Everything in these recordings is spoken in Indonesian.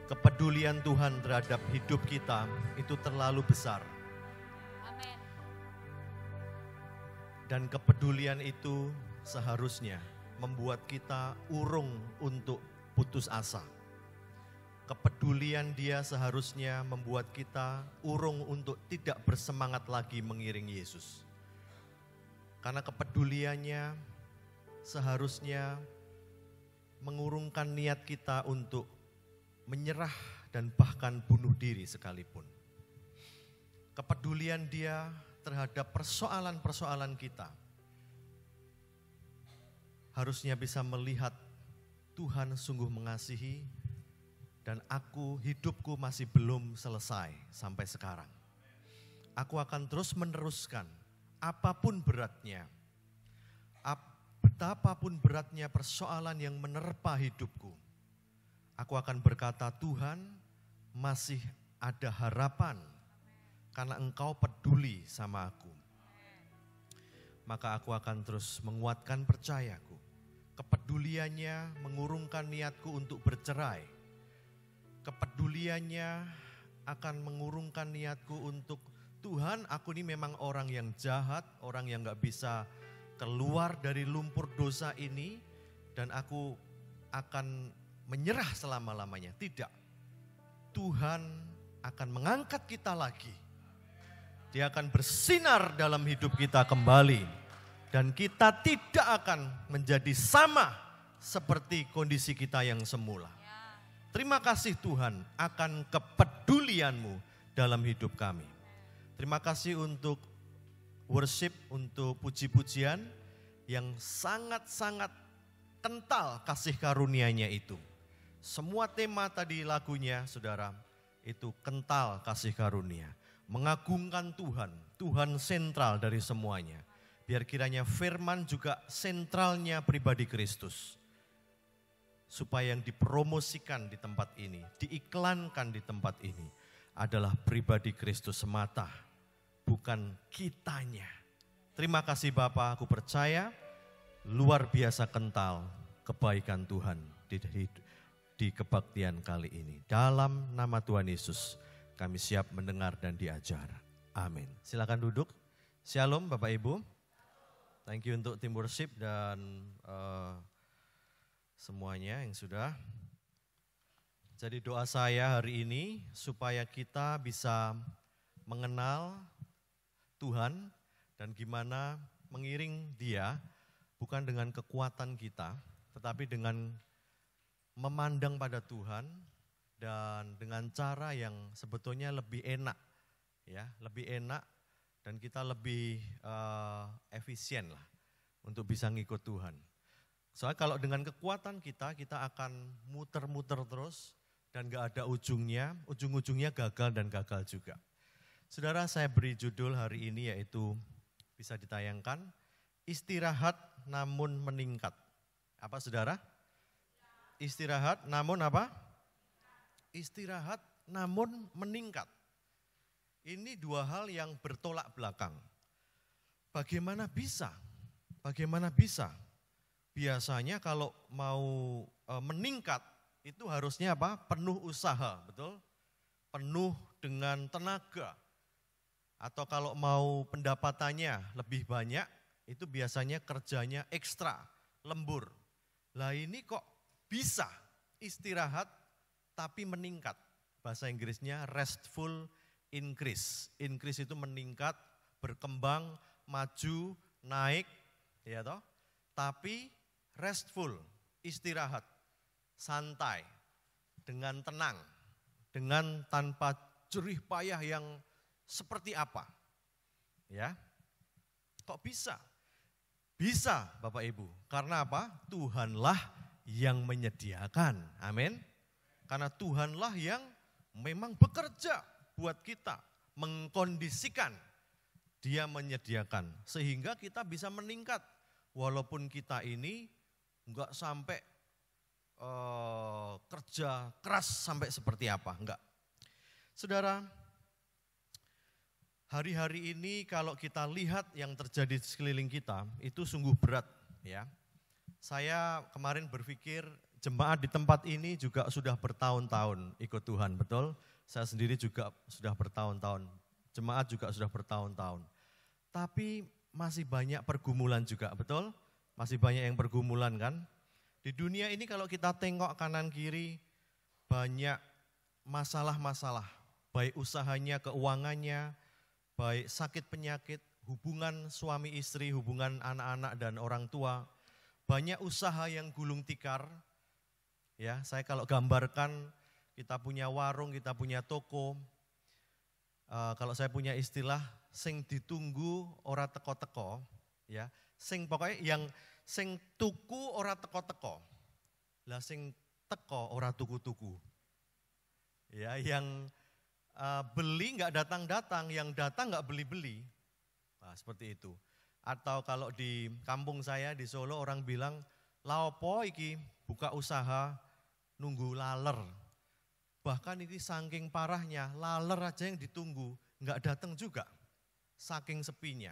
Kepedulian Tuhan terhadap hidup kita itu terlalu besar. Amin. Dan kepedulian itu seharusnya membuat kita urung untuk putus asa. Kepedulian Dia seharusnya membuat kita urung untuk tidak bersemangat lagi mengiring Yesus. Karena kepeduliannya seharusnya mengurungkan niat kita untuk menyerah dan bahkan bunuh diri sekalipun. Kepedulian Dia terhadap persoalan-persoalan kita harusnya bisa melihat Tuhan sungguh mengasihi dan hidupku masih belum selesai sampai sekarang. Aku akan terus meneruskan apapun beratnya, betapapun beratnya persoalan yang menerpa hidupku. Aku akan berkata, Tuhan masih ada harapan karena Engkau peduli sama aku. Maka aku akan terus menguatkan percayaku. Kepeduliannya mengurungkan niatku untuk bercerai. Kepeduliannya akan mengurungkan niatku untuk Tuhan, aku ini memang orang yang jahat, orang yang gak bisa keluar dari lumpur dosa ini, dan aku akan menyerah selama-lamanya. Tidak, Tuhan akan mengangkat kita lagi. Dia akan bersinar dalam hidup kita kembali. Dan kita tidak akan menjadi sama seperti kondisi kita yang semula. Terima kasih Tuhan akan kepedulian-Mu dalam hidup kami. Terima kasih untuk worship, untuk puji-pujian yang sangat-sangat kental kasih karunia-Nya itu. Semua tema tadi lagunya, saudara, itu kental kasih karunia. Mengagungkan Tuhan, Tuhan sentral dari semuanya. Biar kiranya firman juga sentralnya pribadi Kristus. Supaya yang dipromosikan di tempat ini, diiklankan di tempat ini adalah pribadi Kristus semata, bukan kitanya. Terima kasih Bapa, aku percaya luar biasa kental kebaikan Tuhan di kebaktian kali ini. Dalam nama Tuhan Yesus kami siap mendengar dan diajar. Amin. Silakan duduk. Shalom Bapak Ibu. Thank you untuk tim worship dan semuanya yang sudah. Jadi doa saya hari ini supaya kita bisa mengenal Tuhan dan gimana mengiring Dia bukan dengan kekuatan kita, tetapi dengan memandang pada Tuhan dan dengan cara yang sebetulnya lebih enak, ya, lebih enak dan kita lebih efisien lah untuk bisa ngikut Tuhan. Soalnya kalau dengan kekuatan kita akan muter-muter terus dan gak ada ujungnya, ujung-ujungnya gagal dan gagal juga. Saudara, saya beri judul hari ini yaitu bisa ditayangkan, istirahat namun meningkat. Apa saudara? Istirahat namun apa? Istirahat namun meningkat. Ini dua hal yang bertolak belakang. Bagaimana bisa? Bagaimana bisa? Biasanya kalau mau meningkat itu harusnya apa? Penuh usaha, betul? Penuh dengan tenaga. Atau kalau mau pendapatannya lebih banyak, itu biasanya kerjanya ekstra, lembur. Lah ini kok bisa istirahat tapi meningkat. Bahasa Inggrisnya restful increase. Increase itu meningkat, berkembang, maju, naik, ya toh. Tapi restful, istirahat, santai, dengan tenang, dengan tanpa jerih payah yang seperti apa? Ya. Kok bisa? Bisa Bapak Ibu. Karena apa? Tuhanlah yang menyediakan. Amin. Karena Tuhanlah yang memang bekerja buat kita, mengkondisikan, Dia menyediakan sehingga kita bisa meningkat. Walaupun kita ini enggak sampai kerja keras sampai seperti apa, enggak. Saudara, hari-hari ini kalau kita lihat yang terjadi di sekeliling kita itu sungguh berat, ya. Saya kemarin berpikir jemaat di tempat ini juga sudah bertahun-tahun ikut Tuhan, betul? Saya sendiri juga sudah bertahun-tahun, jemaat juga sudah bertahun-tahun. Tapi masih banyak pergumulan juga, betul? Masih banyak yang pergumulan kan? Di dunia ini kalau kita tengok kanan kiri, banyak masalah-masalah. Baik usahanya, keuangannya, baik sakit penyakit, hubungan suami istri, hubungan anak-anak dan orang tua. Banyak usaha yang gulung tikar. Ya, saya kalau gambarkan, kita punya warung, kita punya toko. Kalau saya punya istilah, sing ditunggu ora teko-teko, ya. Sing pokoknya yang sing tuku ora teko-teko. Lah sing teko ora tuku-tuku. Ya, yang beli nggak datang-datang, yang datang nggak beli-beli. Nah, seperti itu. Atau kalau di kampung saya di Solo orang bilang, laopo iki buka usaha nunggu laler. Bahkan ini saking parahnya, laler aja yang ditunggu, nggak datang juga. Saking sepinya.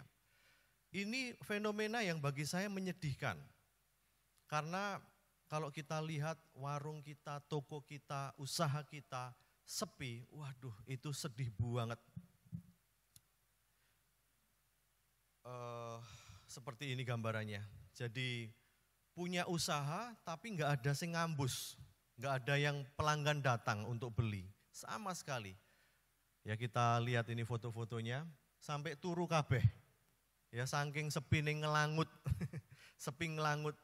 Ini fenomena yang bagi saya menyedihkan. Karena kalau kita lihat warung kita, toko kita, usaha kita sepi, waduh itu sedih banget. Seperti ini gambarannya. Jadi punya usaha tapi nggak ada yang ngambus, nggak ada yang pelanggan datang untuk beli, sama sekali. Ya kita lihat ini foto-fotonya, sampai turu kabeh. Ya saking sepi ning ngelangut, sepi ngelangut.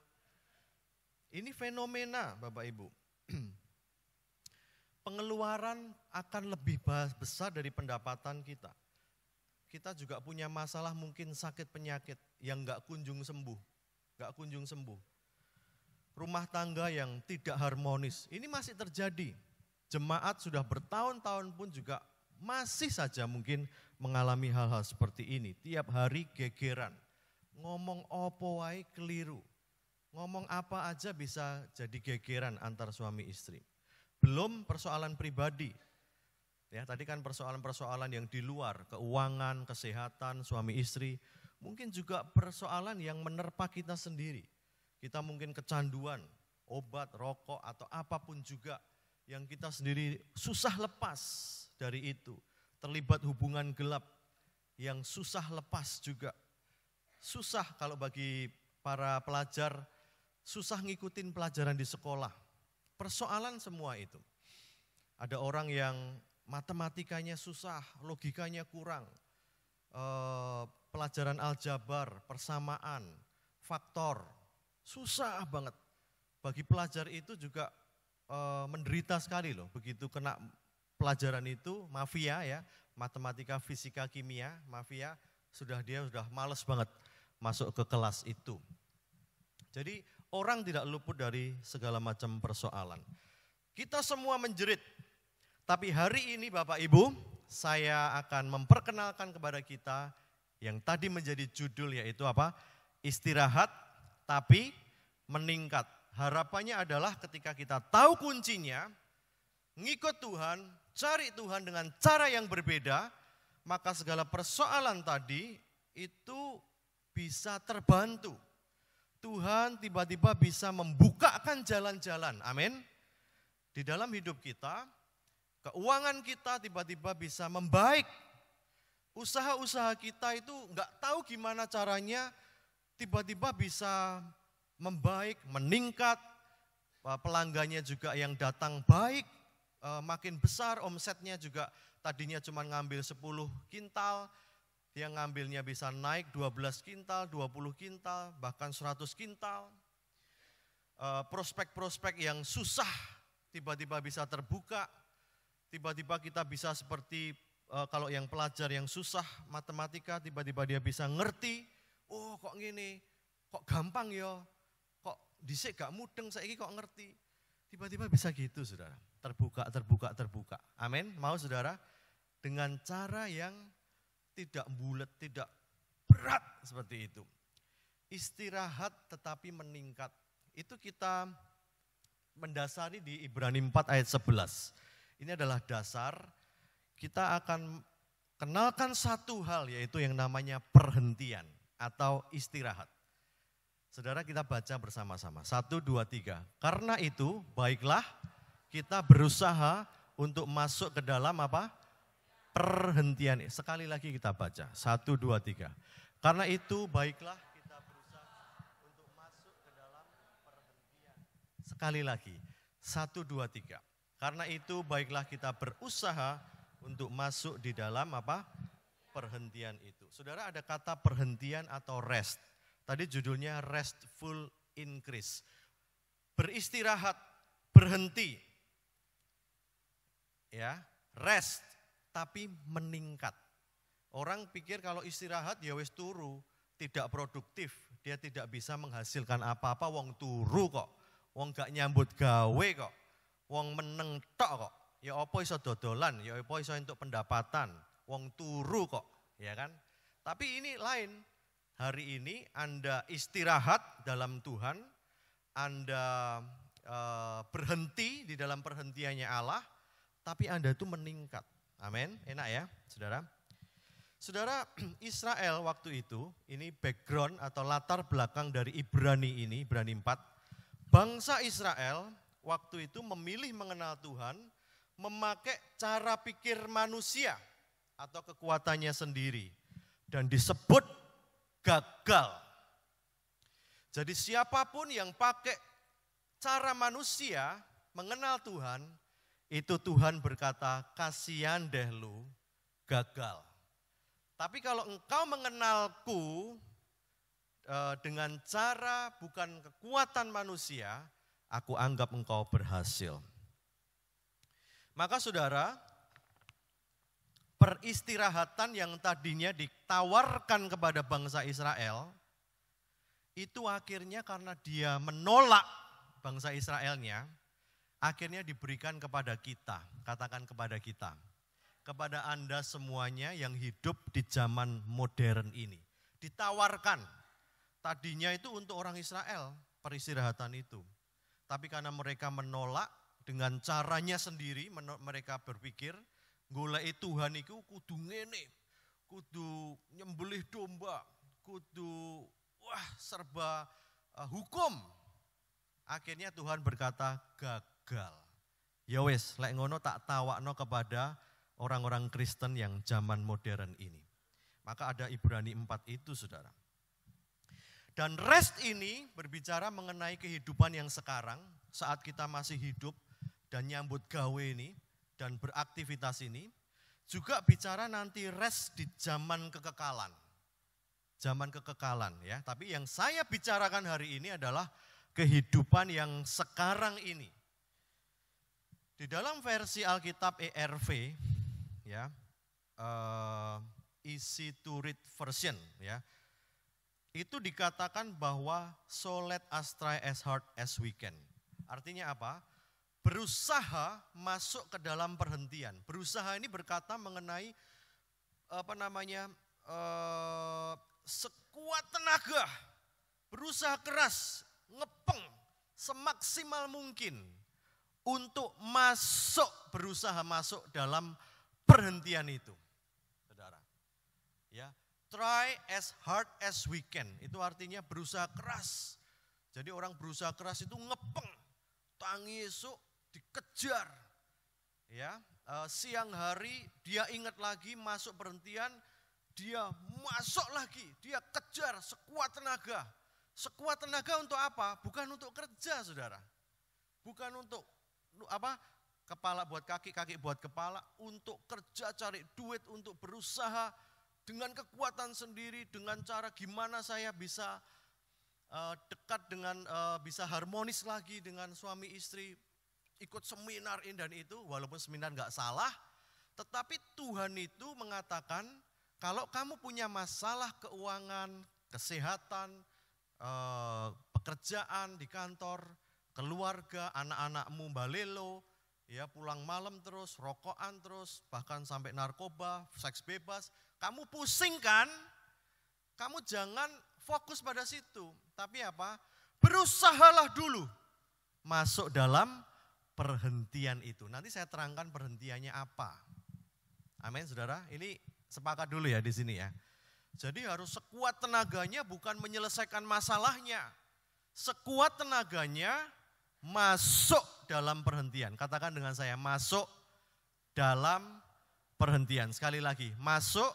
Ini fenomena Bapak Ibu. Pengeluaran akan lebih besar dari pendapatan kita. Kita juga punya masalah mungkin sakit penyakit yang nggak kunjung sembuh, nggak kunjung sembuh. Rumah tangga yang tidak harmonis, ini masih terjadi. Jemaat sudah bertahun-tahun pun juga masih saja mungkin mengalami hal-hal seperti ini. Tiap hari gegeran, ngomong opo wae keliru, ngomong apa aja bisa jadi gegeran antar suami istri. Belum persoalan pribadi. Ya, tadi kan persoalan-persoalan yang di luar, keuangan, kesehatan, suami istri. Mungkin juga persoalan yang menerpa kita sendiri. Kita mungkin kecanduan, obat, rokok, atau apapun juga yang kita sendiri susah lepas dari itu. Terlibat hubungan gelap yang susah lepas juga. Susah kalau bagi para pelajar, susah ngikutin pelajaran di sekolah. Persoalan semua itu. Ada orang yang matematikanya susah, logikanya kurang, pelajaran aljabar, persamaan, faktor, susah banget. Bagi pelajar itu juga menderita sekali loh, begitu kena pelajaran itu, mafia ya, matematika, fisika, kimia, mafia, dia sudah males banget masuk ke kelas itu. Jadi orang tidak luput dari segala macam persoalan. Kita semua menjerit. Tapi hari ini Bapak Ibu, saya akan memperkenalkan kepada kita yang tadi menjadi judul yaitu apa? Istirahat tapi meningkat. Harapannya adalah ketika kita tahu kuncinya, ngikut Tuhan, cari Tuhan dengan cara yang berbeda, maka segala persoalan tadi itu bisa terbantu. Tuhan tiba-tiba bisa membukakan jalan-jalan, amin. Di dalam hidup kita, keuangan kita tiba-tiba bisa membaik. Usaha-usaha kita itu enggak tahu gimana caranya, tiba-tiba bisa membaik, meningkat. Pelanggannya juga yang datang baik, makin besar, omsetnya juga tadinya cuma ngambil 10 kintal, dia ngambilnya bisa naik 12 kintal, 20 kintal, bahkan 100 kintal. Prospek-prospek yang susah tiba-tiba bisa terbuka. Tiba-tiba kita bisa seperti kalau yang pelajar yang susah matematika, tiba-tiba dia bisa ngerti. Oh kok gini, kok gampang ya, kok dhisik gak mudeng, saiki kok ngerti. Tiba-tiba bisa gitu saudara, terbuka. Amin, mau saudara? Dengan cara yang tidak bulat, tidak berat seperti itu. Istirahat tetapi meningkat. Itu kita mendasari di Ibrani 4 ayat 11. Ini adalah dasar, kita akan kenalkan satu hal yaitu yang namanya perhentian atau istirahat. Saudara, kita baca bersama-sama. 1, 2, 3. Karena itu baiklah kita berusaha untuk masuk ke dalam apa? Perhentian. Sekali lagi kita baca. 1, 2, 3. Karena itu baiklah kita berusaha untuk masuk ke dalam perhentian. Sekali lagi. 1, 2, 3. Karena itu baiklah kita berusaha untuk masuk di dalam apa? Perhentian itu. Saudara, ada kata perhentian atau rest. Tadi judulnya restful increase. Beristirahat, berhenti. Ya, rest tapi meningkat. Orang pikir kalau istirahat ya wis turu, tidak produktif, dia tidak bisa menghasilkan apa-apa, wong turu kok. Wong gak nyambut gawe kok. Wong meneng tok kok. Ya apa iso dodolan, ya apa iso entuk pendapatan. Wong turu kok, ya kan? Tapi ini lain. Hari ini Anda istirahat dalam Tuhan, Anda berhenti di dalam perhentiannya Allah, tapi Anda itu meningkat. Amin, enak ya saudara. Saudara, Israel waktu itu, ini background atau latar belakang dari Ibrani ini, Ibrani 4. Bangsa Israel waktu itu memilih mengenal Tuhan, memakai cara pikir manusia atau kekuatannya sendiri. Dan disebut gagal. Jadi siapapun yang pakai cara manusia mengenal Tuhan, itu Tuhan berkata, kasihan deh lu, gagal. Tapi kalau engkau mengenalku dengan cara bukan kekuatan manusia, aku anggap engkau berhasil. Maka saudara, peristirahatan yang tadinya ditawarkan kepada bangsa Israel, itu akhirnya karena dia menolak bangsa Israelnya, akhirnya diberikan kepada kita, katakan kepada kita, kepada Anda semuanya yang hidup di zaman modern ini. Ditawarkan, tadinya itu untuk orang Israel, peristirahatan itu. Tapi karena mereka menolak dengan caranya sendiri, mereka berpikir, golek Tuhan itu kudu ngene, kudu nyembelih domba, kudu serba hukum. Akhirnya Tuhan berkata gagal. Ya wes, lek ngono tak tawakno kepada orang-orang Kristen yang zaman modern ini. Maka ada Ibrani 4 itu saudara. Dan rest ini berbicara mengenai kehidupan yang sekarang, saat kita masih hidup dan nyambut gawe ini, dan beraktivitas ini, juga bicara nanti rest di zaman kekekalan. Zaman kekekalan ya, tapi yang saya bicarakan hari ini adalah kehidupan yang sekarang ini. Di dalam versi Alkitab ERV, ya, Easy to Read Version, ya, itu dikatakan bahwa so let us try as hard as we can. Artinya apa? Berusaha masuk ke dalam perhentian. Berusaha ini berkata mengenai sekuat tenaga, berusaha keras, ngepeng semaksimal mungkin untuk berusaha masuk dalam perhentian itu. Saudara. Ya, try as hard as we can. Itu artinya berusaha keras. Jadi orang berusaha keras itu ngepeng, tangi esok dikejar, ya, siang hari dia ingat lagi masuk perhentian, dia masuk lagi, dia kejar sekuat tenaga. Sekuat tenaga untuk apa? Bukan untuk kerja saudara, bukan untuk apa? Kepala buat kaki, kaki buat kepala, untuk kerja cari duit, untuk berusaha dengan kekuatan sendiri, dengan cara gimana saya bisa dekat dengan, bisa harmonis lagi dengan suami istri, ikut seminar ini dan itu, walaupun seminar enggak salah, tetapi Tuhan itu mengatakan kalau kamu punya masalah keuangan, kesehatan, pekerjaan di kantor, keluarga, anak-anakmu balelo, ya pulang malam terus, rokokan terus, bahkan sampai narkoba, seks bebas, kamu pusing kan? Kamu jangan fokus pada situ, tapi apa? Berusahalah dulu masuk dalam perhentian itu. Nanti saya terangkan perhentiannya apa. Amin, saudara. Ini sepakat dulu ya di sini ya. Jadi harus sekuat tenaganya bukan menyelesaikan masalahnya, sekuat tenaganya masuk dalam perhentian. Katakan dengan saya, masuk dalam perhentian. Sekali lagi, masuk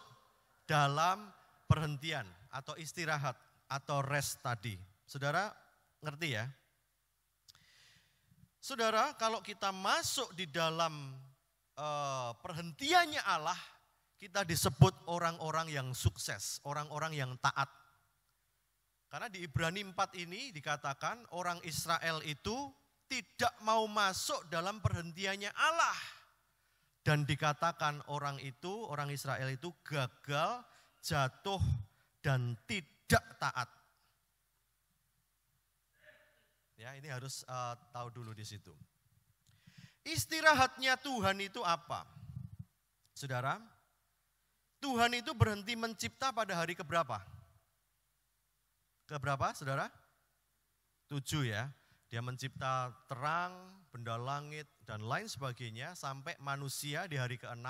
dalam perhentian atau istirahat atau rest tadi. Saudara ngerti ya? Saudara, kalau kita masuk di dalam perhentiannya Allah, kita disebut orang-orang yang sukses, orang-orang yang taat. Karena di Ibrani 4 ini dikatakan orang Israel itu tidak mau masuk dalam perhentiannya Allah. Dan dikatakan orang Israel itu gagal, jatuh, dan tidak taat. Ya, ini harus tahu dulu di situ. Istirahatnya Tuhan itu apa? Saudara, Tuhan itu berhenti mencipta pada hari keberapa? Keberapa, saudara? 7 ya. Dia mencipta terang, benda langit, dan lain sebagainya sampai manusia di hari ke-6.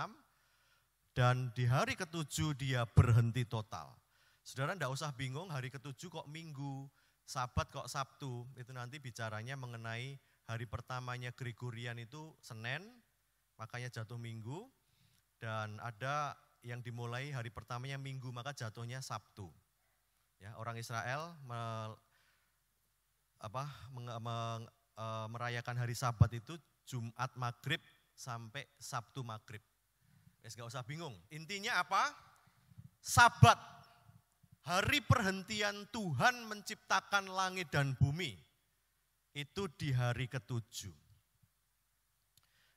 Dan di hari ke-7 dia berhenti total. Saudara enggak usah bingung hari ke-7 kok Minggu, Sabat kok Sabtu. Itu nanti bicaranya mengenai hari pertamanya Gregorian itu Senin, makanya jatuh Minggu. Dan ada yang dimulai hari pertamanya Minggu, maka jatuhnya Sabtu. Ya, orang Israel merayakan hari Sabat itu Jumat Maghrib sampai Sabtu Maghrib. Gak usah bingung. Intinya apa? Sabat, hari perhentian Tuhan menciptakan langit dan bumi. Itu di hari ke-7.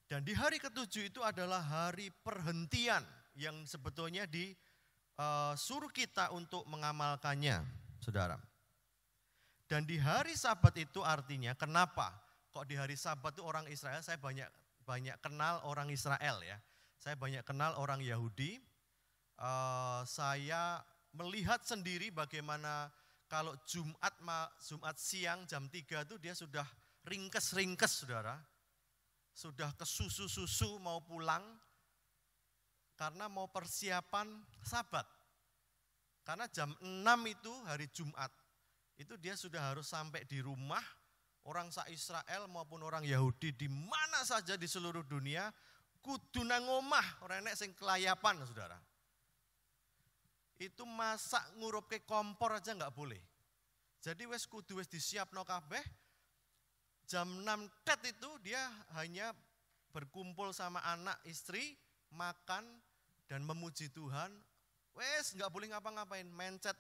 Dan di hari ke-7 itu adalah hari perhentian yang sebetulnya suruh kita untuk mengamalkannya, saudara. Dan di hari Sabat itu artinya kenapa? Kok di hari Sabat itu orang Israel, saya banyak kenal orang Israel ya. Saya banyak kenal orang Yahudi. Saya melihat sendiri bagaimana kalau Jumat siang jam 3 itu dia sudah ringkes-ringkes, saudara. Sudah kesusu-susu mau pulang. Karena mau persiapan Sabat. Karena jam 6 itu hari Jumat, itu dia sudah harus sampai di rumah. Orang sa-Israel maupun orang Yahudi di mana saja di seluruh dunia, kudu nang omah, ora enek sing kelayapan, saudara. Itu masak ngurupke kompor aja enggak boleh. Jadi kudu disiapno kabeh. Jam 6 tet itu dia hanya berkumpul sama anak istri, makan, dan memuji Tuhan, nggak boleh ngapa-ngapain, mencet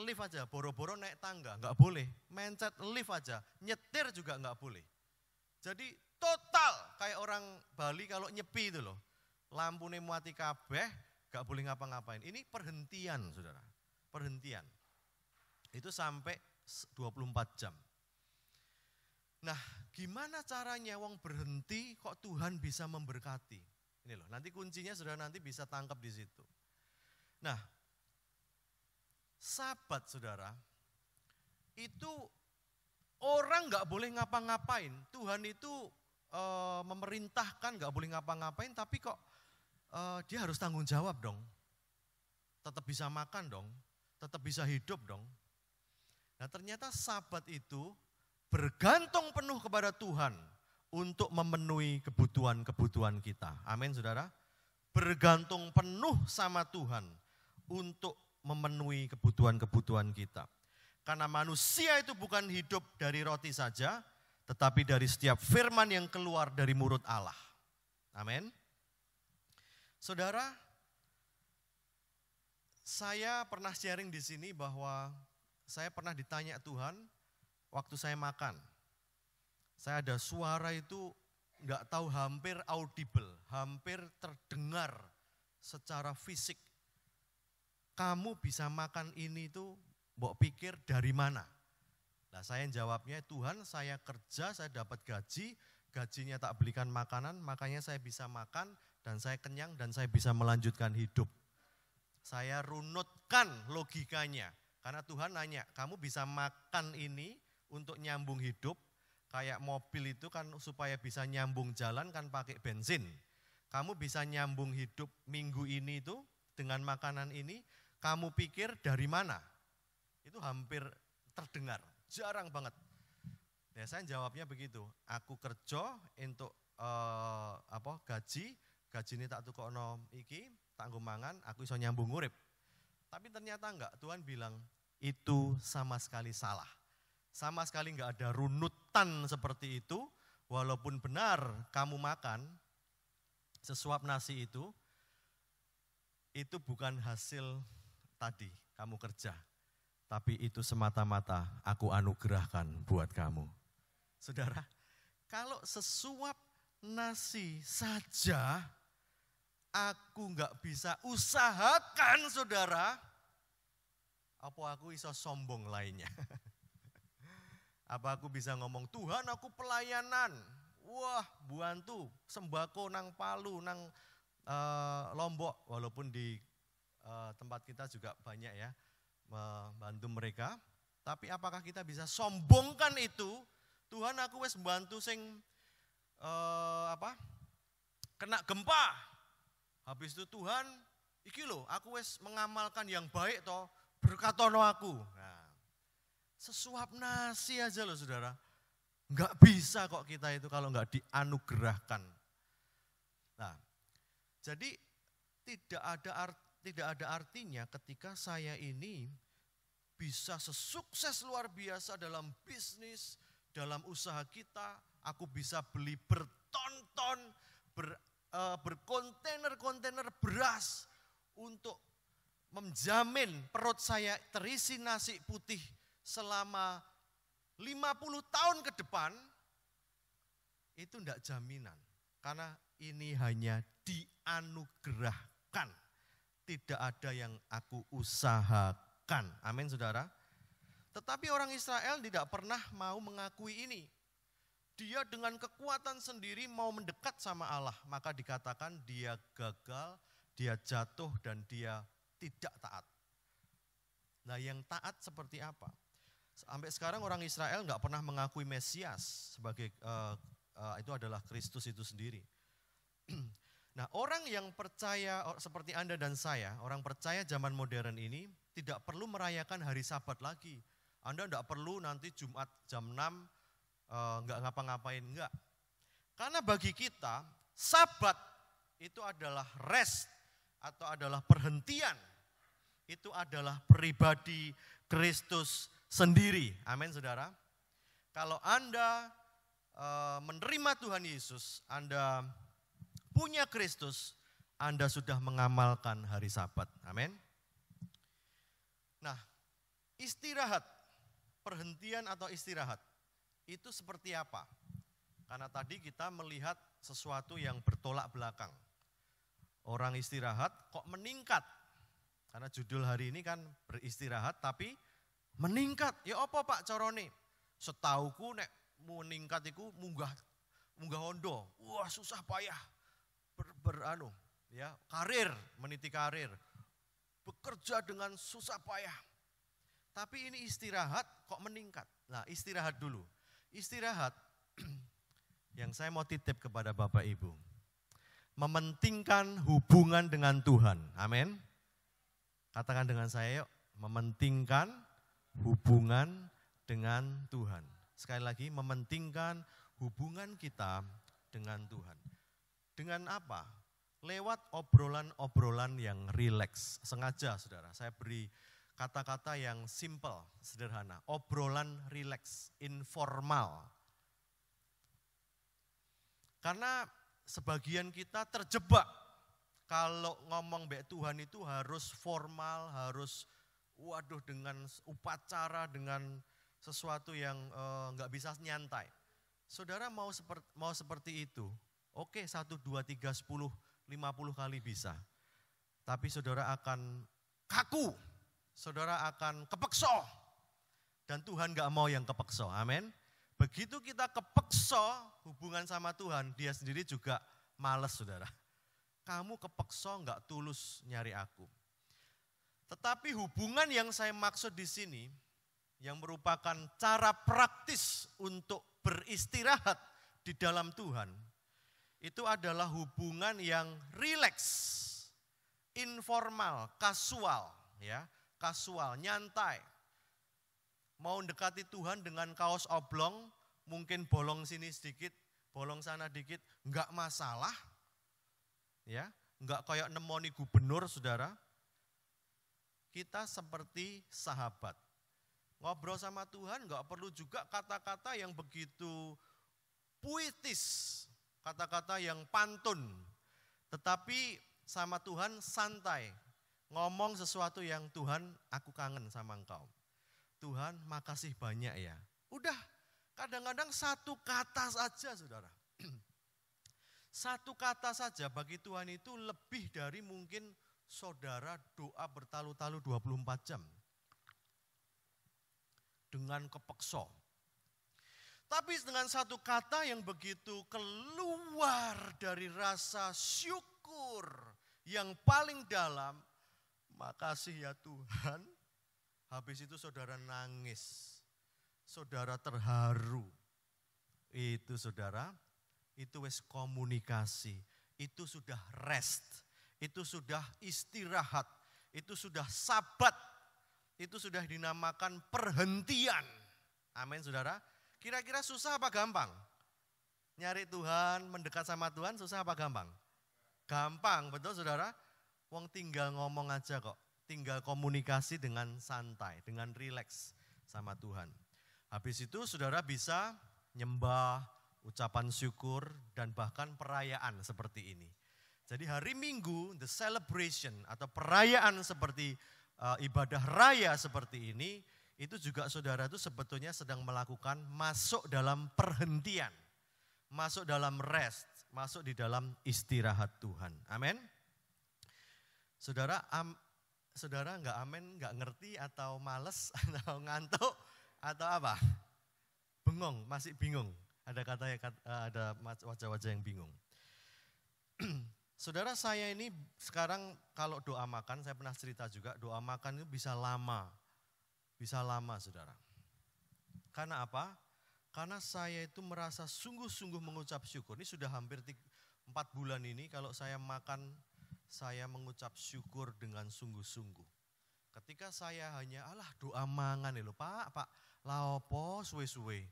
lift aja, boro-boro naik tangga, nggak boleh, mencet lift aja, nyetir juga nggak boleh. Jadi total kayak orang Bali kalau nyepi itu loh, lampune mati kabeh, nggak boleh ngapa-ngapain. Ini perhentian, saudara, perhentian. Itu sampai 24 jam. Nah, gimana caranya wong berhenti kok Tuhan bisa memberkati? Ini loh, nanti kuncinya sudah nanti bisa tangkap di situ. Nah, Sabat, saudara, itu orang nggak boleh ngapa-ngapain. Tuhan itu memerintahkan nggak boleh ngapa-ngapain, tapi kok dia harus tanggung jawab dong. Tetap bisa makan dong, tetap bisa hidup dong. Nah, ternyata Sabat itu bergantung penuh kepada Tuhan untuk memenuhi kebutuhan-kebutuhan kita. Amin, saudara. Bergantung penuh sama Tuhan untuk memenuhi kebutuhan-kebutuhan kita. Karena manusia itu bukan hidup dari roti saja, tetapi dari setiap firman yang keluar dari mulut Allah. Amin. Saudara, saya pernah sharing di sini bahwa saya pernah ditanya Tuhan waktu saya makan. Saya ada suara itu enggak tahu, hampir audible, hampir terdengar secara fisik. Kamu bisa makan ini tuh, mbok pikir dari mana? Nah, saya jawabnya, Tuhan, saya kerja, saya dapat gaji, gajinya tak belikan makanan, makanya saya bisa makan dan saya kenyang dan saya bisa melanjutkan hidup. Saya runutkan logikanya, karena Tuhan nanya, kamu bisa makan ini untuk nyambung hidup. Kayak mobil itu kan supaya bisa nyambung jalan kan pakai bensin. Kamu bisa nyambung hidup minggu ini itu dengan makanan ini, kamu pikir dari mana? Itu hampir terdengar, jarang banget. Ya saya jawabnya begitu, aku kerja untuk gaji ini tak tukokno iki, tak nggo mangan, aku iso nyambung urip. Tapi ternyata enggak, Tuhan bilang itu sama sekali salah. Sama sekali enggak ada runutan seperti itu, walaupun benar kamu makan sesuap nasi itu bukan hasil tadi kamu kerja. Tapi itu semata-mata aku anugerahkan buat kamu. Saudara, kalau sesuap nasi saja aku enggak bisa usahakan, saudara, apa aku iso sombong lainnya? Apa aku bisa ngomong, Tuhan aku pelayanan, wah bantu sembako nang Palu, nang Lombok, walaupun di tempat kita juga banyak ya membantu mereka. Tapi apakah kita bisa sombongkan itu? Tuhan aku wes membantu sing kena gempa. Habis itu Tuhan, iki lho, aku wes mengamalkan yang baik toh, berkatono aku. Nah, sesuap nasi aja loh saudara. Enggak bisa kok kita itu kalau enggak dianugerahkan. Nah, jadi tidak ada artinya ketika saya ini bisa sesukses luar biasa dalam bisnis, dalam usaha kita, aku bisa beli bertonton, berkontainer-kontainer beras untuk menjamin perut saya terisi nasi putih selama 50 tahun ke depan, itu enggak jaminan. Karena ini hanya dianugerahkan. Tidak ada yang aku usahakan. Amin saudara. Tetapi orang Israel tidak pernah mau mengakui ini. Dia dengan kekuatan sendiri mau mendekat sama Allah. Maka dikatakan dia gagal, dia jatuh dan dia tidak taat. Nah yang taat seperti apa? Sampai sekarang orang Israel nggak pernah mengakui Mesias sebagai itu adalah Kristus itu sendiri. Nah orang yang percaya seperti Anda dan saya, orang percaya zaman modern ini tidak perlu merayakan hari Sabat lagi. Anda tidak perlu nanti Jumat jam 6 nggak ngapa-ngapain, enggak. Karena bagi kita Sabat itu adalah rest atau adalah perhentian. Itu adalah pribadi Kristus sendiri. Amin saudara. Kalau Anda menerima Tuhan Yesus, Anda punya Kristus, Anda sudah mengamalkan hari Sabat. Amin. Nah, istirahat, perhentian atau istirahat, itu seperti apa? Karena tadi kita melihat sesuatu yang bertolak belakang. Orang istirahat kok meningkat? Karena judul hari ini kan beristirahat tapi meningkat. Ya apa Pak carane? Setauku nek meningkat iku munggah hondo. Wah, susah payah. Karir, meniti karir. Bekerja dengan susah payah. Tapi ini istirahat kok meningkat. Nah, istirahat dulu. Istirahat yang saya mau titip kepada Bapak Ibu. Mementingkan hubungan dengan Tuhan. Amin. Katakan dengan saya yuk, mementingkan hubungan dengan Tuhan. Sekali lagi, mementingkan hubungan kita dengan Tuhan. Dengan apa? Lewat obrolan-obrolan yang rileks. Sengaja saudara, saya beri kata-kata yang simple, sederhana. Obrolan rileks, informal. Karena sebagian kita terjebak. Kalau ngomong baik Tuhan itu harus formal, harus dengan upacara, dengan sesuatu yang nggak bisa nyantai. Saudara mau seperti itu, oke 1, 2, 3, 10, 50 kali bisa. Tapi saudara akan kaku, saudara akan kepekso. Dan Tuhan nggak mau yang kepekso, amin. Begitu kita kepekso hubungan sama Tuhan, dia sendiri juga males saudara. Kamu kepekso nggak tulus nyari aku. Tetapi hubungan yang saya maksud di sini, yang merupakan cara praktis untuk beristirahat di dalam Tuhan, itu adalah hubungan yang rileks, informal, kasual, ya, kasual, nyantai. mau mendekati Tuhan dengan kaos oblong, mungkin bolong sini sedikit, bolong sana dikit, enggak masalah. Ya, enggak kayak nemoni gubernur, saudara. Kita seperti sahabat. Ngobrol sama Tuhan enggak perlu juga kata-kata yang begitu puitis, kata-kata yang pantun. Tetapi sama Tuhan santai, ngomong sesuatu yang Tuhan, aku kangen sama engkau. Tuhan, makasih banyak ya. Udah, kadang-kadang satu kata saja, saudara. Satu kata saja bagi Tuhan itu lebih dari mungkin saudara doa bertalu-talu 24 jam. Dengan kepeksa. Tapi dengan satu kata yang begitu keluar dari rasa syukur yang paling dalam, makasih ya Tuhan. Habis itu saudara nangis, saudara terharu. Itu saudara, itu wes komunikasi, itu sudah rest, itu sudah istirahat, itu sudah sabat, itu sudah dinamakan perhentian. Amin saudara. Kira-kira susah apa gampang? Nyari Tuhan, mendekat sama Tuhan susah apa gampang? Gampang, betul saudara? Wong tinggal ngomong aja kok. Tinggal komunikasi dengan santai, dengan rileks sama Tuhan. Habis itu saudara bisa nyembah, ucapan syukur, dan bahkan perayaan seperti ini. Jadi hari Minggu, the celebration atau perayaan seperti ibadah raya seperti ini, itu juga saudara itu sebetulnya sedang melakukan masuk dalam perhentian, masuk dalam rest, masuk di dalam istirahat Tuhan. Amin. Saudara, saudara enggak amin, enggak ngerti atau males atau ngantuk atau apa? Bengong, masih bingung. Ada ada wajah-wajah yang bingung. Saudara, saya ini sekarang kalau doa makan, saya pernah cerita juga, doa makan itu bisa lama. Bisa lama, saudara. Karena apa? Karena saya itu merasa sungguh-sungguh mengucap syukur. Ini sudah hampir 4 bulan ini kalau saya makan, saya mengucap syukur dengan sungguh-sungguh. Ketika saya hanya, doa mangan lho Pak, laopo suwe-suwe.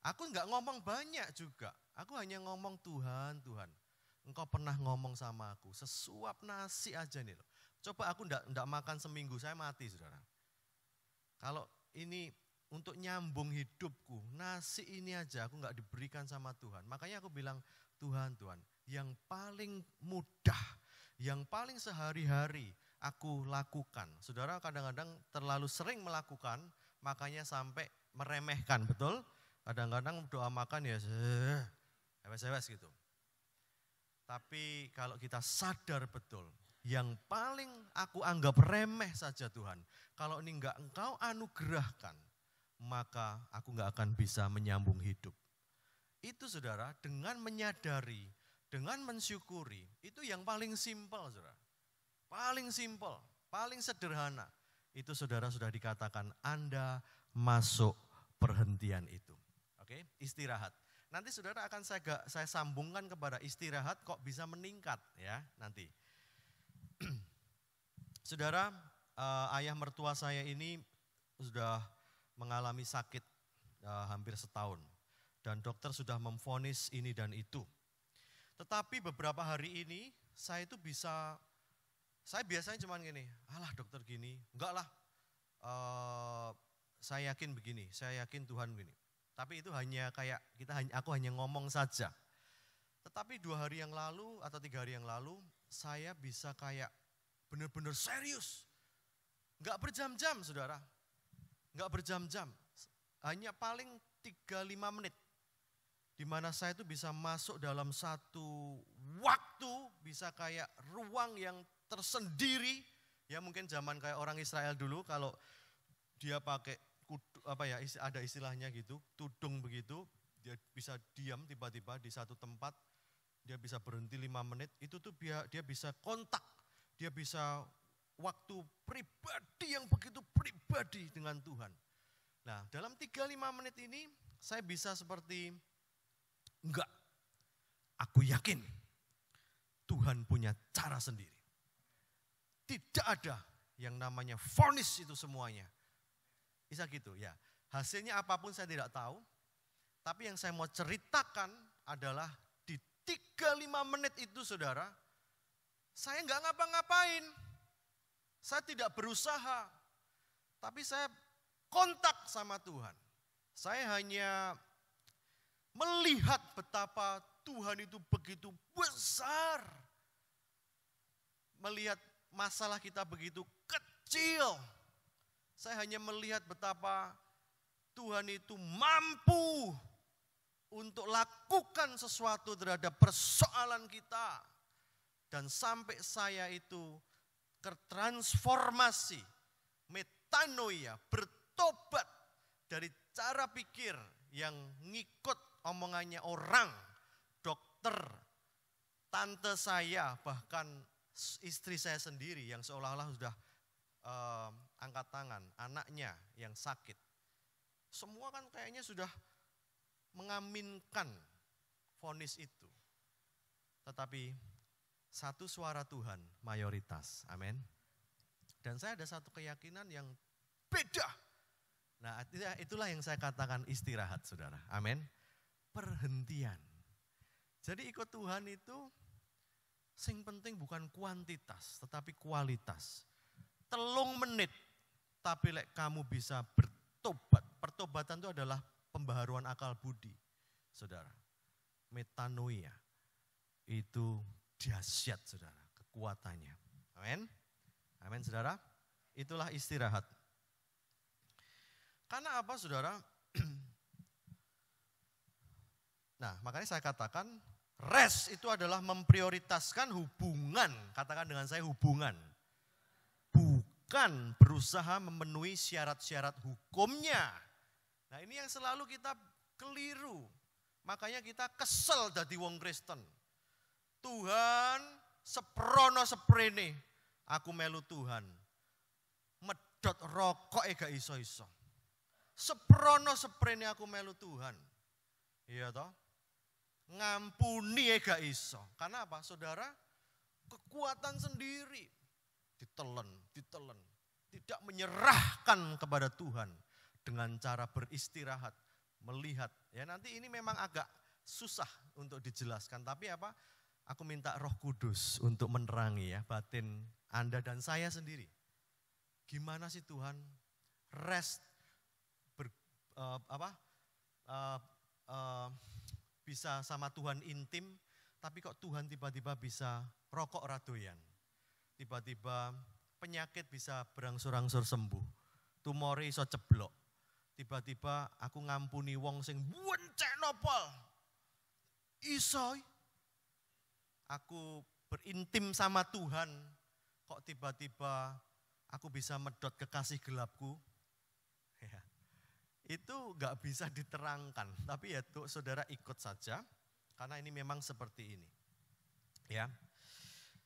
Aku enggak ngomong banyak juga. Aku hanya ngomong Tuhan, Engkau pernah ngomong sama aku, sesuap nasi aja nih loh. Coba aku enggak makan seminggu, saya mati saudara. Kalau ini untuk nyambung hidupku, nasi ini aja aku enggak diberikan sama Tuhan. Makanya aku bilang, Tuhan, yang paling mudah, yang paling sehari-hari aku lakukan. Saudara kadang-kadang terlalu sering melakukan, makanya sampai meremehkan, betul? Kadang-kadang doa makan ya, ewes-ewes gitu. Tapi kalau kita sadar betul, yang paling aku anggap remeh saja Tuhan, kalau ini enggak Engkau anugerahkan, maka aku enggak akan bisa menyambung hidup. Itu saudara, dengan menyadari, dengan mensyukuri, itu yang paling simpel saudara. Paling simpel, paling sederhana. Itu saudara sudah dikatakan Anda masuk perhentian itu. Oke, istirahat. Nanti saudara akan saya sambungkan kepada istirahat kok bisa meningkat ya nanti. Saudara, ayah mertua saya ini sudah mengalami sakit hampir setahun. Dan dokter sudah memvonis ini dan itu. Tetapi beberapa hari ini saya itu saya biasanya cuma gini, dokter gini, enggak lah, saya yakin begini, saya yakin Tuhan begini. Tapi itu hanya kayak aku hanya ngomong saja. Tetapi 2 hari yang lalu atau 3 hari yang lalu saya bisa kayak benar-benar serius. Enggak berjam-jam saudara, enggak berjam-jam. Hanya paling 3-5 menit. Di mana saya itu bisa masuk dalam satu waktu, bisa kayak ruang yang tersendiri. Ya mungkin zaman kayak orang Israel dulu kalau dia pakai ada istilahnya gitu, tudung begitu, dia bisa diam tiba-tiba di satu tempat, dia bisa berhenti 5 menit, itu tuh dia bisa kontak, dia bisa waktu pribadi yang begitu pribadi dengan Tuhan. Nah dalam 3-5 menit ini saya bisa seperti, enggak, aku yakin Tuhan punya cara sendiri. Tidak ada yang namanya vonis itu semuanya. Bisa gitu ya. Hasilnya apapun saya tidak tahu. Tapi yang saya mau ceritakan adalah di 3-5 menit itu saudara, saya nggak ngapa-ngapain. Saya tidak berusaha. Tapi saya kontak sama Tuhan. Saya hanya melihat betapa Tuhan itu begitu besar. Melihat masalah kita begitu kecil. Saya hanya melihat betapa Tuhan itu mampu untuk lakukan sesuatu terhadap persoalan kita. Dan sampai saya itu tertransformasi, metanoia, bertobat dari cara pikir yang ngikut omongannya orang, dokter, tante saya, bahkan istri saya sendiri yang seolah-olah sudah angkat tangan, anaknya yang sakit. Semua kan kayaknya sudah mengaminkan vonis itu. Tetapi satu suara Tuhan mayoritas, amin. Dan saya ada satu keyakinan yang beda. Nah itulah yang saya katakan istirahat saudara, amin. Perhentian. Jadi ikut Tuhan itu sing penting bukan kuantitas tetapi kualitas. 3 menit tapi lek kamu bisa bertobat. Pertobatan itu adalah pembaharuan akal budi, saudara. Metanoia itu dahsyat, saudara, kekuatannya. Amin, amin, saudara. Itulah istirahat. Karena apa, saudara? Nah, makanya saya katakan rest itu adalah memprioritaskan hubungan. Katakan dengan saya hubungan. Bukan berusaha memenuhi syarat-syarat hukumnya. Nah ini yang selalu kita keliru. Makanya kita kesel dadi wong Kristen. Tuhan seprono seprene aku melu Tuhan. Medot rokok gak iso-iso. Seprono seprene aku melu Tuhan. Iya toh? Ngampuni gak iso. Karena apa saudara? Kekuatan sendiri. Ditelen. Tidak menyerahkan kepada Tuhan. Dengan cara beristirahat, melihat. Ya nanti ini memang agak susah untuk dijelaskan. Tapi apa? Aku minta Roh Kudus untuk menerangi ya batin Anda dan saya sendiri. Gimana sih Tuhan rest bisa sama Tuhan intim, tapi kok Tuhan tiba-tiba bisa rokok radoyan. Tiba-tiba penyakit bisa berangsur-angsur sembuh. Tumore iso ceblok. Tiba-tiba aku ngampuni wong sing buencek nopol. Iso. Aku berintim sama Tuhan. Kok tiba-tiba aku bisa medot kekasih gelapku. Ya. Itu gak bisa diterangkan. Tapi ya tuh saudara ikut saja. Karena ini memang seperti ini. Ya.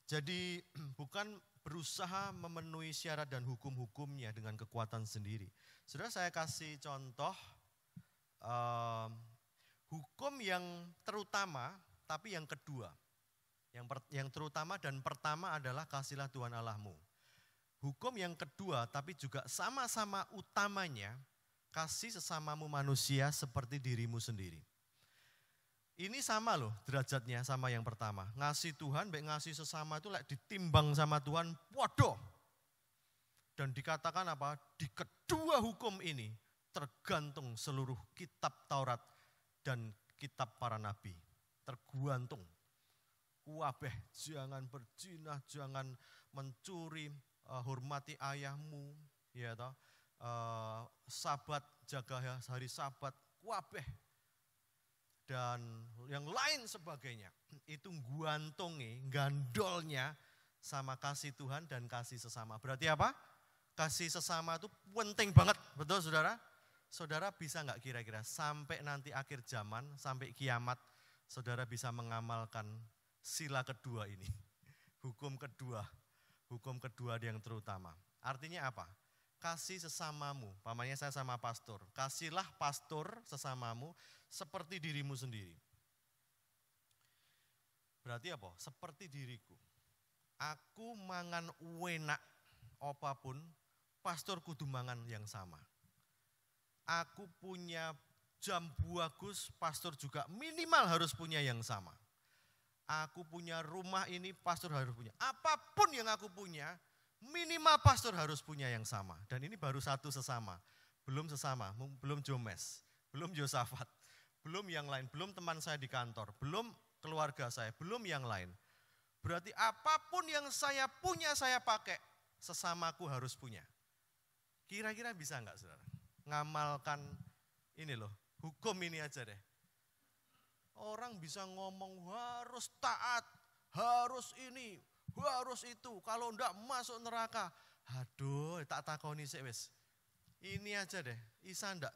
Jadi bukan berusaha memenuhi syarat dan hukum-hukumnya dengan kekuatan sendiri. Saudara saya kasih contoh hukum yang terutama tapi yang kedua. Yang terutama dan pertama adalah kasihlah Tuhan Allahmu. Hukum yang kedua tapi juga sama-sama utamanya kasih sesamamu manusia seperti dirimu sendiri. Ini sama loh derajatnya sama yang pertama. Ngasih Tuhan, baik ngasih sesama itu ditimbang sama Tuhan, waduh. Dan dikatakan apa? Di kedua hukum ini tergantung seluruh kitab Taurat dan kitab para nabi. Tergantung. Wabeh, jangan berzina, jangan mencuri, hormati ayahmu, ya toh. Sabat, jaga hari Sabat, wabeh. Dan yang lain sebagainya, itu gandolnya sama kasih Tuhan dan kasih sesama. Berarti apa? Kasih sesama itu penting banget, betul saudara? Saudara bisa nggak kira-kira sampai nanti akhir zaman, sampai kiamat, saudara bisa mengamalkan sila kedua ini. Hukum kedua yang terutama. Artinya apa? Kasih sesamamu, pamannya saya sama pastor, kasihlah pastor sesamamu seperti dirimu sendiri. Berarti apa? Seperti diriku. Aku mangan enak apapun, pastor kudu mangan yang sama. Aku punya jam bagus, pastor juga minimal harus punya yang sama. Aku punya rumah ini, pastor harus punya. Apapun yang aku punya, minimal pastor harus punya yang sama. Dan ini baru satu sesama. Belum sesama, belum Jomes, belum Yosafat, belum yang lain, belum teman saya di kantor, belum keluarga saya, belum yang lain. Berarti apapun yang saya punya, saya pakai, sesamaku harus punya. Kira-kira bisa enggak saudara? Ngamalkan ini loh, hukum ini aja deh. Orang bisa ngomong harus taat, harus ini, harus itu. Kalau enggak masuk neraka. Aduh, tak takoni sih wis. Ini aja deh, bisa enggak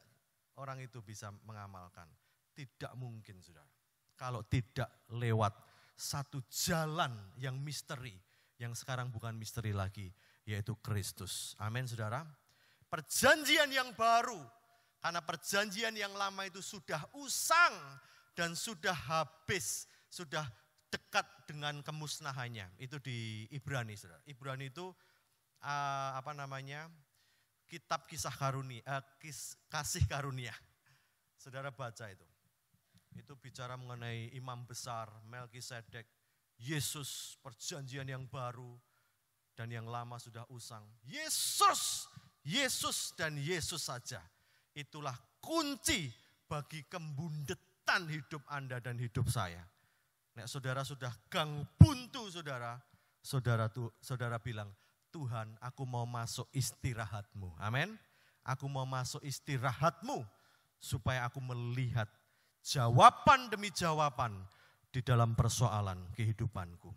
orang itu bisa mengamalkan? Tidak mungkin saudara. Kalau tidak lewat satu jalan yang misteri, yang sekarang bukan misteri lagi, yaitu Kristus. Amin saudara. Perjanjian yang baru, karena perjanjian yang lama itu sudah usang dan sudah habis, sudah dekat dengan kemusnahannya. Itu di Ibrani saudara. Ibrani itu kitab kisah karunia, kasih karunia. Saudara baca itu. Itu bicara mengenai imam besar, Melkisedek, Yesus, perjanjian yang baru dan yang lama sudah usang. Yesus dan Yesus saja. Itulah kunci bagi kembundetan hidup Anda dan hidup saya. Nek saudara sudah gang buntu saudara bilang, Tuhan aku mau masuk istirahatmu. Amin. Aku mau masuk istirahatmu supaya aku melihat jawaban demi jawaban di dalam persoalan kehidupanku.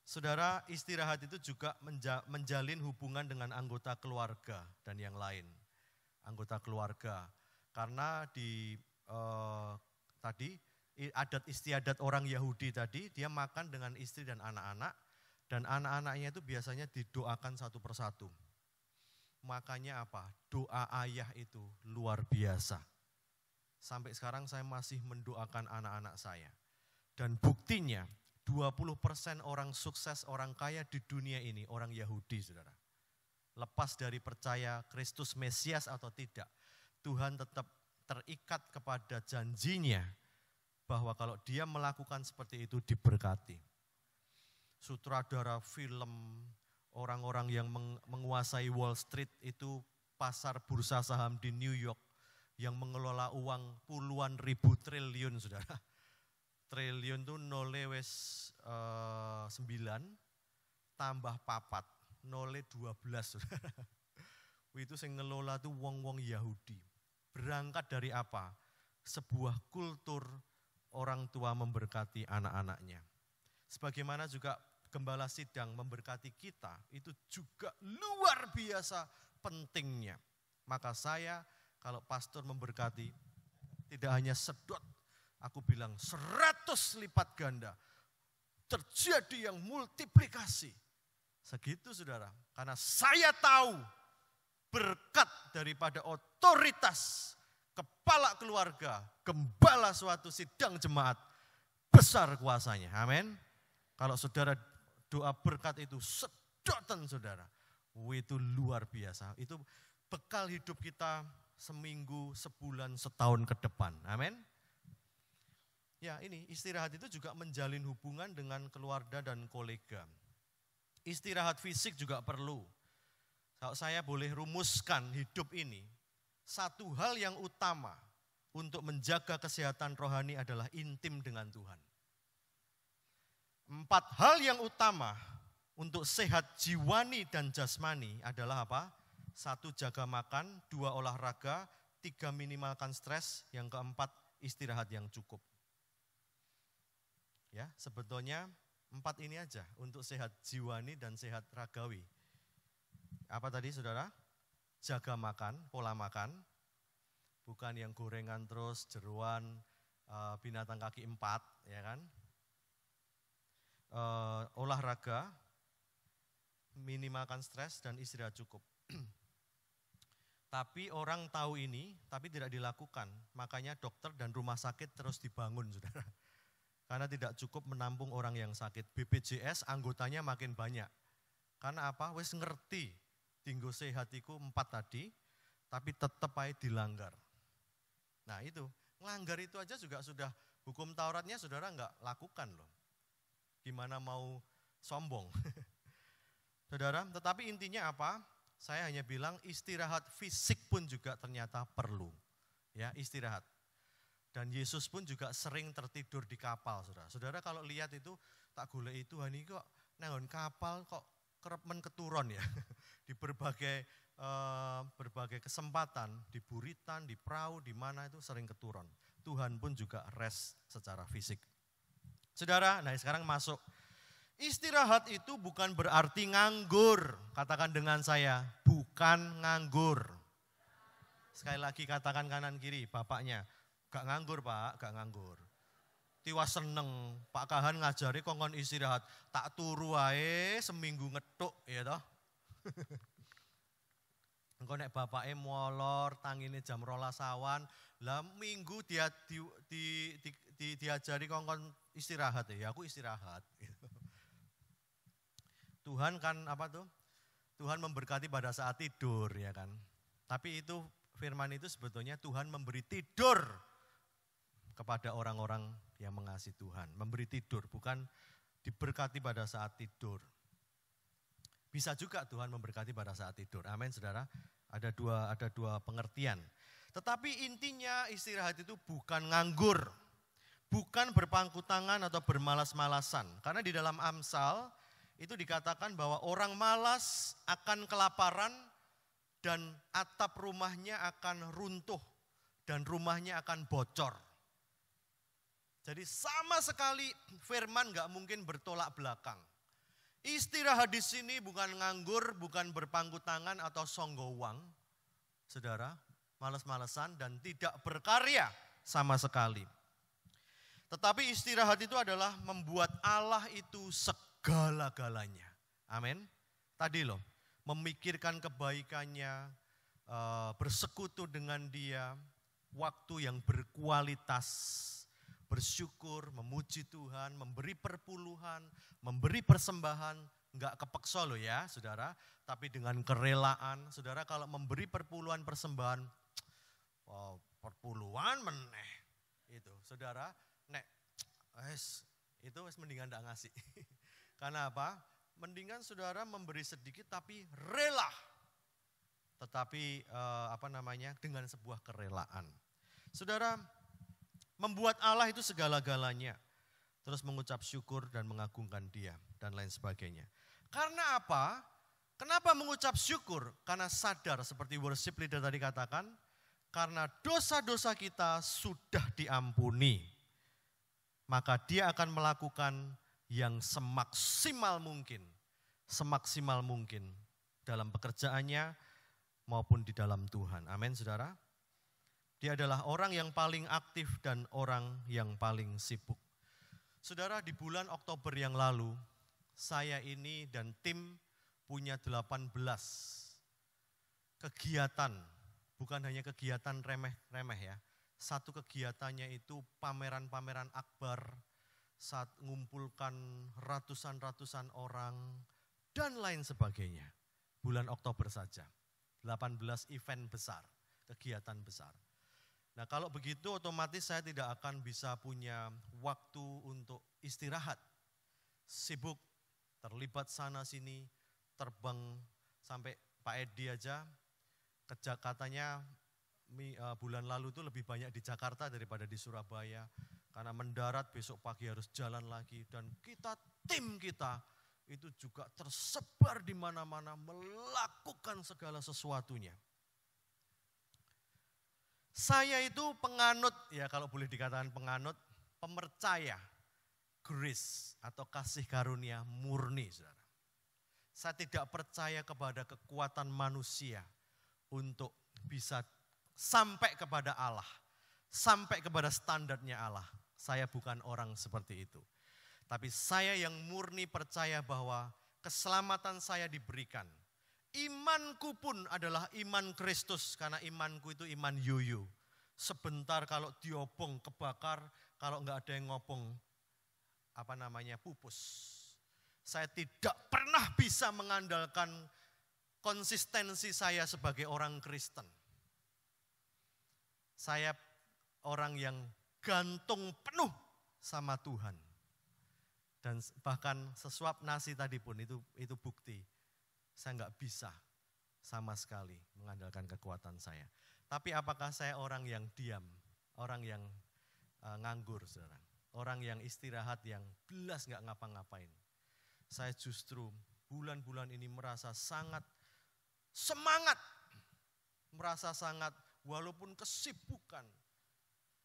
Saudara, istirahat itu juga menjalin hubungan dengan anggota keluarga dan yang lain. Anggota keluarga. Karena tadi adat istiadat orang Yahudi tadi, dia makan dengan istri dan anak-anak. Dan anak-anaknya itu biasanya didoakan satu persatu. Makanya apa? Doa ayah itu luar biasa. Sampai sekarang saya masih mendoakan anak-anak saya. Dan buktinya 20% orang sukses, orang kaya di dunia ini orang Yahudi saudara. Lepas dari percaya Kristus Mesias atau tidak, Tuhan tetap terikat kepada janjinya bahwa kalau dia melakukan seperti itu diberkati. Sutradara film, orang-orang yang menguasai Wall Street itu pasar bursa saham di New York yang mengelola uang puluhan ribu triliun saudara. Triliun itu nole wes 9 tambah 4 nole 12 saudara. Itu yang ngelola itu wong-wong Yahudi. Berangkat dari apa? Sebuah kultur orang tua memberkati anak-anaknya. Sebagaimana juga gembala sidang memberkati kita, itu juga luar biasa pentingnya. Maka saya kalau pastor memberkati, tidak hanya sedot, aku bilang 100 lipat ganda. Terjadi yang multiplikasi. Segitu saudara. Karena saya tahu berkat daripada otoritas kepala keluarga, gembala suatu sidang jemaat, besar kuasanya. Amin. Kalau saudara doa berkat itu sedotan saudara. Itu luar biasa. Itu bekal hidup kita seminggu, sebulan, setahun ke depan. Amin. Ya ini istirahat itu juga menjalin hubungan dengan keluarga dan kolega. Istirahat fisik juga perlu. Kalau saya boleh rumuskan hidup ini, satu hal yang utama untuk menjaga kesehatan rohani adalah intim dengan Tuhan. 4 hal yang utama untuk sehat jiwani dan jasmani adalah apa? 1, jaga makan, 2, olahraga, 3, minimalkan stres, yang keempat, istirahat yang cukup. Ya, sebetulnya 4 ini aja untuk sehat jiwani dan sehat ragawi. Apa tadi saudara? Jaga makan, pola makan, bukan yang gorengan terus, jeruan, binatang kaki 4, ya kan? Olahraga, minimalkan stres dan istirahat cukup. Tapi orang tahu ini, tapi tidak dilakukan. Makanya dokter dan rumah sakit terus dibangun, saudara. Karena tidak cukup menampung orang yang sakit. BPJS anggotanya makin banyak. Karena apa? Wis ngerti tinggo sehat iku 4 tadi, tapi tetep aja dilanggar. Nah itu, ngelanggar itu aja juga sudah hukum Tauratnya saudara enggak lakukan loh. Gimana mau sombong? Saudara, tetapi intinya apa? Saya hanya bilang istirahat fisik pun juga ternyata perlu. Ya, istirahat. Dan Yesus pun juga sering tertidur di kapal, saudara. Saudara kalau lihat itu, tak golek itu, hani kok nangon kapal kok kerep men keturon ya. Di berbagai kesempatan, di buritan, di perahu, di mana itu sering keturun. Tuhan pun juga rest secara fisik. Saudara, nah sekarang masuk. Istirahat itu bukan berarti nganggur. Katakan dengan saya, bukan nganggur. Sekali lagi katakan kanan kiri, bapaknya. Gak nganggur pak, gak nganggur. Tiwa seneng, Pak Kahan ngajari kongkon istirahat. Tak turu wae seminggu ngetuk, ya toh. Engko nek bapake molor, tangine jam 12 awan, lah minggu diajari kongkon istirahat ya, aku istirahat. Tuhan kan apa tuh? Tuhan memberkati pada saat tidur ya kan. Tapi itu firman itu sebetulnya Tuhan memberi tidur kepada orang-orang yang mengasihi Tuhan. Memberi tidur, bukan diberkati pada saat tidur. Bisa juga Tuhan memberkati pada saat tidur. Amin saudara. Ada dua pengertian. Tetapi intinya istirahat itu bukan nganggur. Bukan berpangku tangan atau bermalas-malasan. Karena di dalam Amsal itu dikatakan bahwa orang malas akan kelaparan dan atap rumahnya akan runtuh dan rumahnya akan bocor. Jadi sama sekali firman gak mungkin bertolak belakang. Istirahat di sini bukan nganggur, bukan berpangku tangan atau songgowang. Saudara, malas-malesan dan tidak berkarya sama sekali. Tetapi istirahat itu adalah membuat Allah itu segala-galanya. Amin. Tadi loh, memikirkan kebaikannya, bersekutu dengan Dia, waktu yang berkualitas, bersyukur, memuji Tuhan, memberi perpuluhan, memberi persembahan, enggak kepeksa loh ya saudara, tapi dengan kerelaan. Saudara kalau memberi perpuluhan persembahan, wow, perpuluhan meneh, itu saudara, nek, itu mendingan enggak ngasih. Karena apa? Mendingan saudara memberi sedikit tapi rela. Tetapi dengan sebuah kerelaan. Saudara, membuat Allah itu segala-galanya. Terus mengucap syukur dan mengagungkan Dia dan lain sebagainya. Karena apa? Kenapa mengucap syukur? Karena sadar seperti worship leader tadi katakan, karena dosa-dosa kita sudah diampuni. Maka Dia akan melakukan yang semaksimal mungkin dalam pekerjaannya maupun di dalam Tuhan. Amin saudara. Dia adalah orang yang paling aktif dan orang yang paling sibuk. Saudara, di bulan Oktober yang lalu, saya ini dan tim punya 18 kegiatan. Bukan hanya kegiatan remeh-remeh ya. Satu kegiatannya itu pameran-pameran akbar, saat mengumpulkan ratusan-ratusan orang, dan lain sebagainya. Bulan Oktober saja, 18 event besar, kegiatan besar. Nah kalau begitu otomatis saya tidak akan bisa punya waktu untuk istirahat. Sibuk, terlibat sana sini, terbang sampai Pak Edi aja, katanya bulan lalu itu lebih banyak di Jakarta daripada di Surabaya. Karena mendarat besok pagi harus jalan lagi. Dan tim kita itu juga tersebar di mana-mana melakukan segala sesuatunya. Saya itu penganut, ya kalau boleh dikatakan penganut, pemercaya grace atau kasih karunia murni, saudara. Saya tidak percaya kepada kekuatan manusia untuk bisa sampai kepada Allah, sampai kepada standarnya Allah. Saya bukan orang seperti itu. Tapi saya yang murni percaya bahwa keselamatan saya diberikan. Imanku pun adalah iman Kristus, karena imanku itu iman yoyo. Sebentar kalau diobong kebakar, kalau enggak ada yang ngobong pupus. Saya tidak pernah bisa mengandalkan konsistensi saya sebagai orang Kristen. Saya orang yang gantung penuh sama Tuhan. Dan bahkan sesuap nasi tadi pun itu bukti. Saya nggak bisa sama sekali mengandalkan kekuatan saya. Tapi apakah saya orang yang diam, orang yang nganggur, saudara? Orang yang istirahat, yang belas nggak ngapa-ngapain. Saya justru bulan-bulan ini merasa sangat semangat. Merasa sangat walaupun kesibukan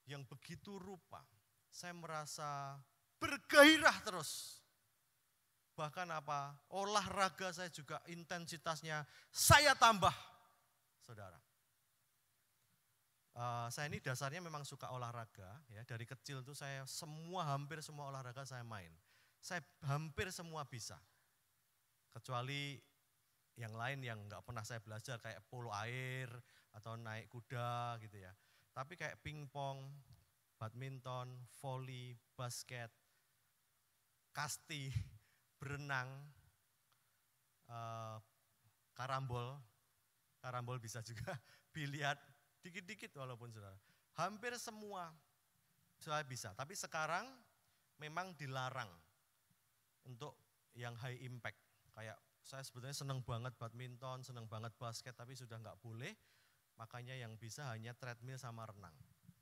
yang begitu rupa. Saya merasa bergairah terus. Bahkan olahraga saya juga intensitasnya saya tambah, saudara. Saya ini dasarnya memang suka olahraga, ya. Dari kecil tuh saya hampir semua olahraga saya main. Saya hampir semua bisa. Kecuali yang lain yang nggak pernah saya belajar kayak polo air atau naik kuda gitu ya. Tapi kayak pingpong, badminton, voli, basket, kasti, berenang, karambol bisa juga, biliar, dikit-dikit walaupun saudara. Hampir semua saya bisa, tapi sekarang memang dilarang untuk yang high impact. Kayak saya sebetulnya senang banget badminton, senang banget basket, tapi sudah nggak boleh, makanya yang bisa hanya treadmill sama renang.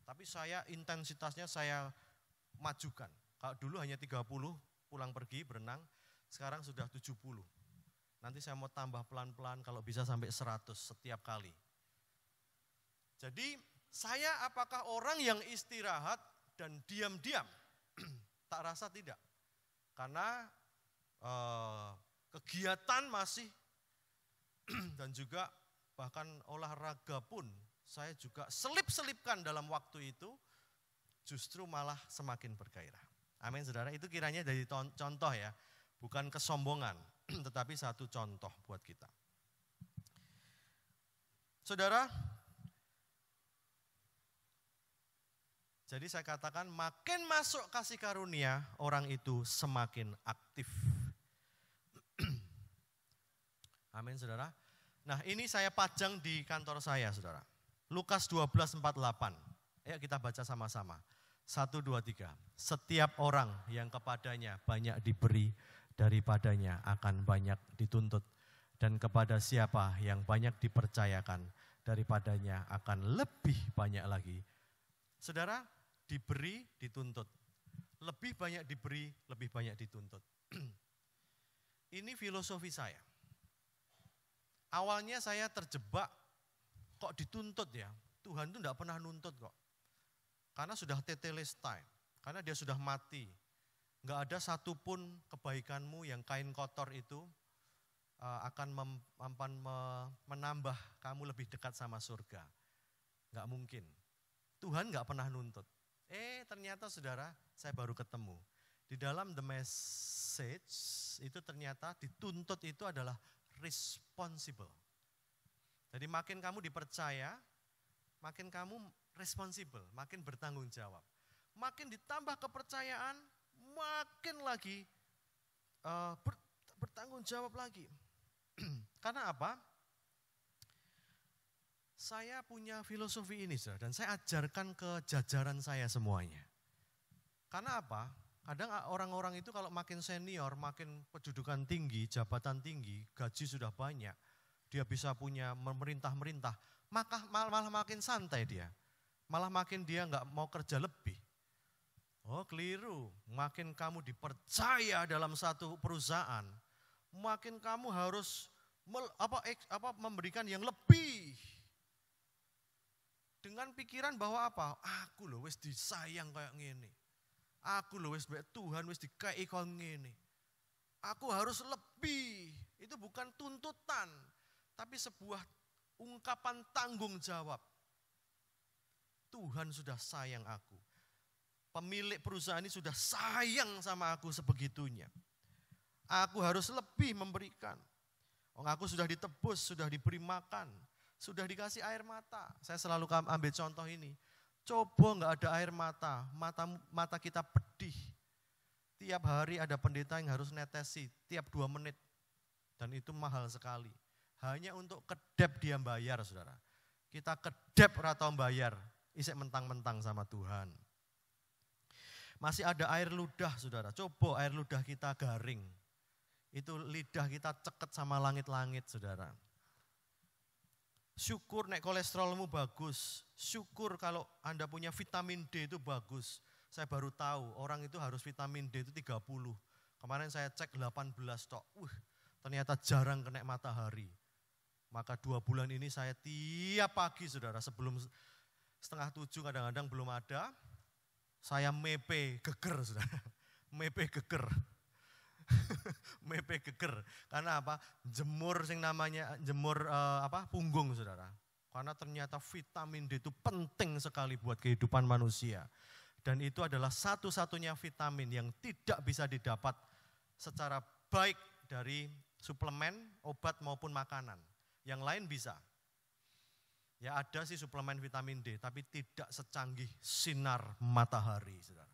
Tapi intensitasnya saya majukan. Kalau dulu hanya 30 pulang pergi berenang, sekarang sudah 70. Nanti saya mau tambah pelan-pelan kalau bisa sampai 100 setiap kali. Jadi saya apakah orang yang istirahat dan diam-diam? Tak rasa tidak. Karena kegiatan masih dan juga bahkan olahraga pun saya juga selip-selipkan dalam waktu itu, justru malah semakin bergairah. Amin saudara, itu kiranya dari contoh ya, bukan kesombongan, tetapi satu contoh buat kita. Saudara, jadi saya katakan makin masuk kasih karunia, orang itu semakin aktif. Amin saudara. Nah ini saya pajang di kantor saya saudara. Lukas 12:48. Ayo kita baca sama-sama. 1, 2, 3. Setiap orang yang kepadanya banyak diberi, daripadanya akan banyak dituntut. Dan kepada siapa yang banyak dipercayakan, daripadanya akan lebih banyak lagi. Saudara, diberi, dituntut. Lebih banyak diberi, lebih banyak dituntut. Ini filosofi saya. Awalnya saya terjebak, kok dituntut ya? Tuhan itu enggak pernah nuntut kok. Karena sudah tetelestai, karena dia sudah mati. Enggak ada satupun kebaikanmu yang kain kotor itu akan menambah kamu lebih dekat sama surga. Enggak mungkin. Tuhan enggak pernah nuntut. Ternyata saudara, saya baru ketemu. Di dalam The Message itu ternyata dituntut itu adalah responsible. Jadi makin kamu dipercaya, makin kamu responsible, makin bertanggung jawab. Makin ditambah kepercayaan, makin lagi bertanggung jawab lagi. Karena apa? Saya punya filosofi ini, saudara, dan saya ajarkan ke jajaran saya semuanya. Karena apa? Kadang orang-orang itu kalau makin senior, makin kedudukan tinggi, jabatan tinggi, gaji sudah banyak, dia bisa punya memerintah-merintah, maka malah makin santai dia. Malah makin dia nggak mau kerja lebih. Oh keliru, makin kamu dipercaya dalam satu perusahaan, makin kamu harus memberikan yang lebih. Dengan pikiran bahwa apa? Aku loh wis disayang kayak gini. Aku loh wis Tuhan wis dikai kok ngene. Aku harus lebih. Itu bukan tuntutan, tapi sebuah ungkapan tanggung jawab. Tuhan sudah sayang aku. Pemilik perusahaan ini sudah sayang sama aku sebegitunya. Aku harus lebih memberikan. Aku sudah ditebus, sudah diberi makan, sudah dikasih air mata. Saya selalu ambil contoh ini. Coba nggak ada air mata kita pedih. Tiap hari ada pendeta yang harus netesi tiap 2 menit. Dan itu mahal sekali. Hanya untuk kedep dia bayar, saudara. Kita kedep atau bayar, isek mentang-mentang sama Tuhan. Masih ada air ludah, saudara. Coba air ludah kita garing. Itu lidah kita ceket sama langit-langit, saudara. Syukur nek kolesterolmu bagus. Syukur kalau Anda punya vitamin D itu bagus. Saya baru tahu orang itu harus vitamin D itu 30. Kemarin saya cek 18 tok. Ternyata jarang kena matahari. Maka 2 bulan ini saya tiap pagi, saudara, sebelum 6:30 kadang-kadang belum ada, saya mepe geger, saudara. Mepe geger. Mepe geger. Karena apa? Jemur punggung, saudara. Karena ternyata vitamin D itu penting sekali buat kehidupan manusia. Dan itu adalah satu-satunya vitamin yang tidak bisa didapat secara baik dari suplemen, obat maupun makanan. Yang lain bisa. Ya ada sih suplemen vitamin D, tapi tidak secanggih sinar matahari, saudara.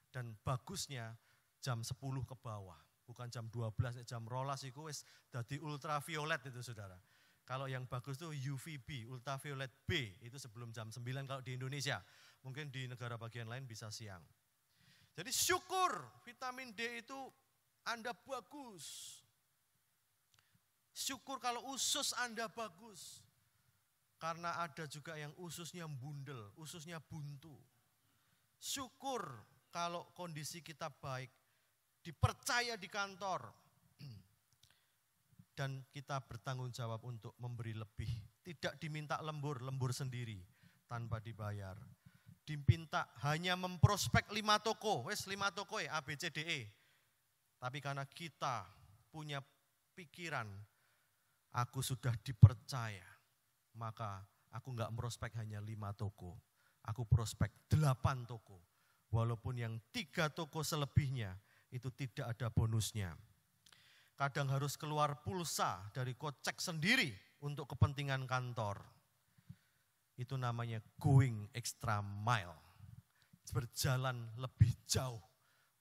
Dan bagusnya jam 10 ke bawah, bukan jam 12, jam 12 itu wis dadi ultraviolet itu, saudara. Kalau yang bagus itu UVB, ultraviolet B, itu sebelum jam 9 kalau di Indonesia. Mungkin di negara bagian lain bisa siang. Jadi syukur vitamin D itu Anda bagus. Syukur kalau usus Anda bagus. Karena ada juga yang ususnya bundel, ususnya buntu. Syukur kalau kondisi kita baik, dipercaya di kantor. Dan kita bertanggung jawab untuk memberi lebih. Tidak diminta lembur sendiri tanpa dibayar. Diminta hanya memprospek 5 toko, 5 toko A, B, C, D, E. Tapi karena kita punya pikiran, aku sudah dipercaya, maka aku enggak merospek hanya 5 toko. Aku prospek 8 toko. Walaupun yang 3 toko selebihnya itu tidak ada bonusnya. Kadang harus keluar pulsa dari kocek sendiri untuk kepentingan kantor. Itu namanya going extra mile. Berjalan lebih jauh.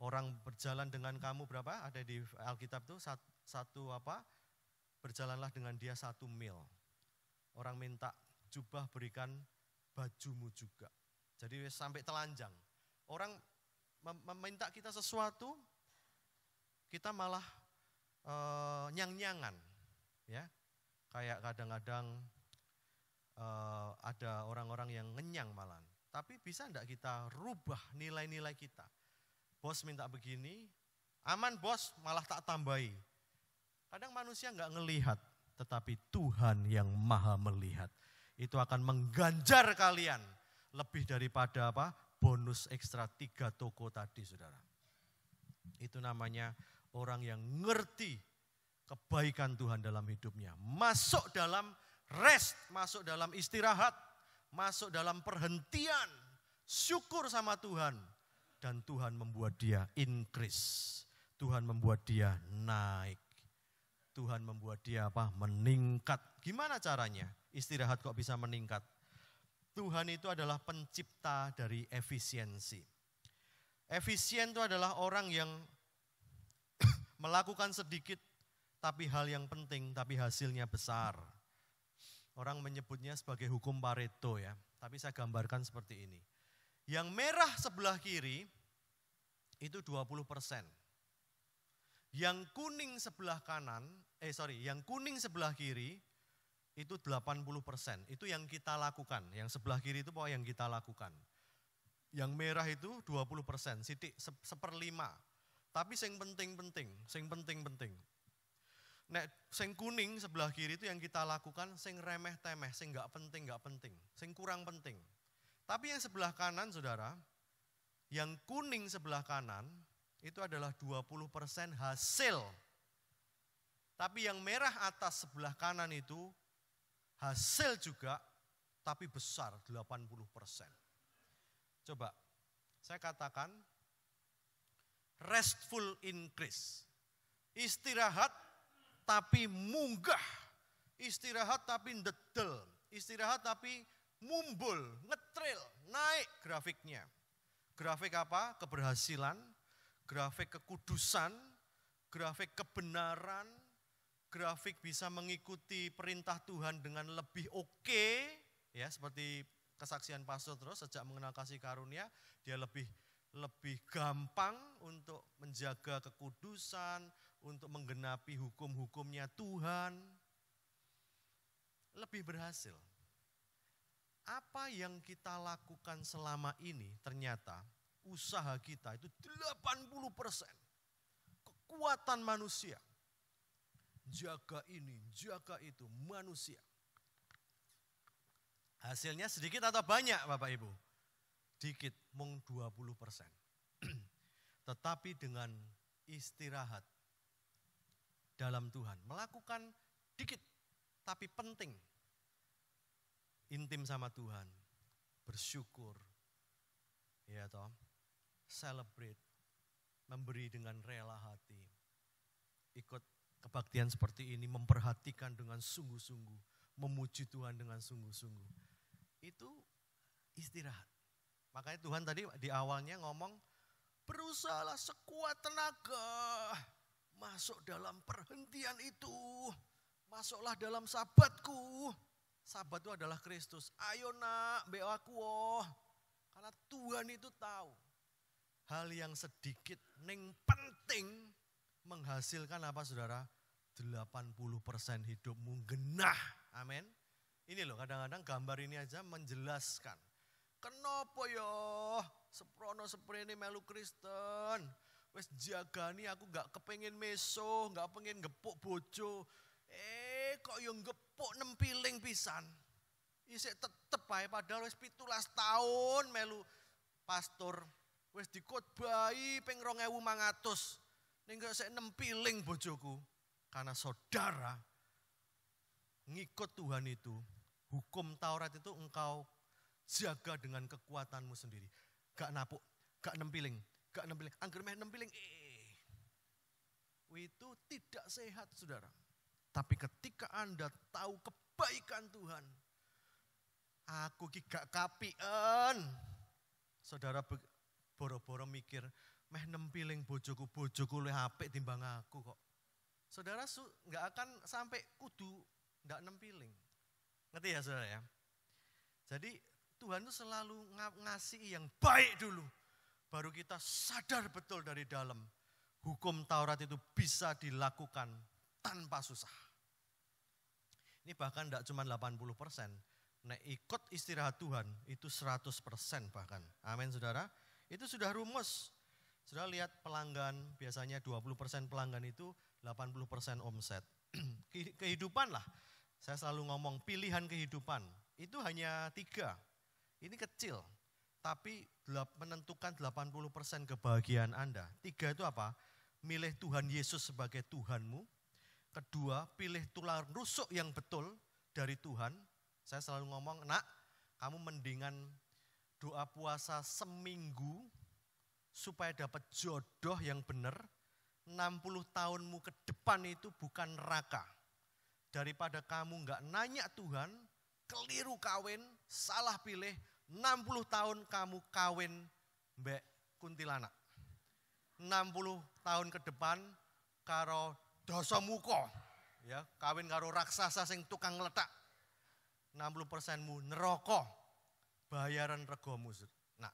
Orang berjalan dengan kamu berapa? Ada di Alkitab itu berjalanlah dengan dia 1 mil. Orang minta jubah berikan bajumu juga. Jadi sampai telanjang. Orang meminta kita sesuatu, kita malah nyang-nyangan. Ya. Kayak kadang-kadang ada orang-orang yang ngenyang malah. Tapi bisa enggak kita rubah nilai-nilai kita? Bos minta begini, aman bos, malah tak tambahi. Kadang manusia enggak ngelihat, tetapi Tuhan yang maha melihat. Itu akan mengganjar kalian lebih daripada bonus ekstra 3 toko tadi, saudara. Itu namanya orang yang ngerti kebaikan Tuhan dalam hidupnya. Masuk dalam rest, masuk dalam istirahat, masuk dalam perhentian, syukur sama Tuhan. Dan Tuhan membuat dia increase, Tuhan membuat dia naik, Tuhan membuat dia meningkat. Gimana caranya istirahat kok bisa meningkat? Tuhan itu adalah pencipta dari efisiensi. Efisien itu adalah orang yang melakukan sedikit, tapi hal yang penting, tapi hasilnya besar. Orang menyebutnya sebagai hukum Pareto ya, tapi saya gambarkan seperti ini. Yang merah sebelah kiri itu 20%. Yang kuning sebelah yang kuning sebelah kiri itu 80%. Itu yang kita lakukan. Yang sebelah kiri itu yang kita lakukan. Yang merah itu 20%, sidik 1/5. Tapi yang penting. Nek sing kuning sebelah kiri itu yang kita lakukan sing remeh-temeh, sing enggak penting, sing kurang penting. Tapi yang sebelah kanan, saudara, yang kuning sebelah kanan itu adalah 20% hasil. Tapi yang merah atas sebelah kanan itu hasil juga, tapi besar 80%. Coba saya katakan restful increase. Istirahat tapi munggah, istirahat tapi ndedel, istirahat tapi mumbul, ngetril, naik grafiknya. Grafik apa? Keberhasilan, grafik kekudusan, grafik kebenaran, grafik bisa mengikuti perintah Tuhan dengan lebih oke, ya seperti kesaksian pastor terus sejak mengenal kasih karunia, dia lebih gampang untuk menjaga kekudusan, untuk menggenapi hukum-hukumnya Tuhan, lebih berhasil. Apa yang kita lakukan selama ini ternyata usaha kita itu 80% kekuatan manusia. Jaga ini, jaga itu, manusia. Hasilnya sedikit atau banyak Bapak Ibu? Dikit, mung 20%. Tetapi dengan istirahat dalam Tuhan, melakukan dikit tapi penting. Intim sama Tuhan, bersyukur, ya toh, celebrate, memberi dengan rela hati, ikut kebaktian seperti ini, memperhatikan dengan sungguh-sungguh, memuji Tuhan dengan sungguh-sungguh. Itu istirahat. Makanya Tuhan tadi di awalnya ngomong, berusahalah sekuat tenaga, masuk dalam perhentian itu, masuklah dalam sabatku. Sabat itu adalah Kristus. Ayo nak, be aku oh. Karena Tuhan itu tahu hal yang sedikit neng penting menghasilkan apa saudara? 80% hidupmu genah. Amin. Ini loh kadang-kadang gambar ini aja menjelaskan. Kenapa ya seprono seprene melu Kristen? Wes jagani aku gak kepengen meso, gak pengen gepuk bojo. Kok yang gepuk nempiling pisan. Isik tetep ae padahal wis 17 tahun melu pastor. Wis dikotbahi ping 2500. Ning kok sik nempiling bojoku. Karena saudara ngikut Tuhan itu, hukum Taurat itu engkau jaga dengan kekuatanmu sendiri. Gak napuk, gak nempiling, angger meh nempiling. Itu tidak sehat saudara. Tapi ketika Anda tahu kebaikan Tuhan, aku ki gak kapien. Saudara boro-boro mikir, meh nempiling bojoku luwih apik timbang aku kok. Saudara gak akan sampai kudu gak nempiling. Ngerti ya saudara ya? Jadi Tuhan itu selalu ngasih yang baik dulu. Baru kita sadar betul dari dalam. Hukum Taurat itu bisa dilakukan tanpa susah. Ini bahkan tidak cuma 80%. Nek ikut istirahat Tuhan itu 100% bahkan. Amin saudara. Itu sudah rumus. Sudah lihat pelanggan biasanya 20% pelanggan itu 80% omset. Kehidupan lah. Saya selalu ngomong pilihan kehidupan. Itu hanya 3. Ini kecil. Tapi menentukan 80% kebahagiaan Anda. 3 itu apa? Milih Tuhan Yesus sebagai Tuhanmu. Kedua, pilih tulang rusuk yang betul dari Tuhan. Saya selalu ngomong, nak, kamu mendingan doa puasa seminggu supaya dapat jodoh yang benar. 60 tahunmu ke depan itu bukan neraka. Daripada kamu enggak nanya Tuhan, keliru kawin, salah pilih, 60 tahun kamu kawin mbek kuntilanak. 60 tahun ke depan karo dosa muka, ya, kawin karo raksasa sing tukang letak. 60%mu neraka, bayaran regomu. Nah,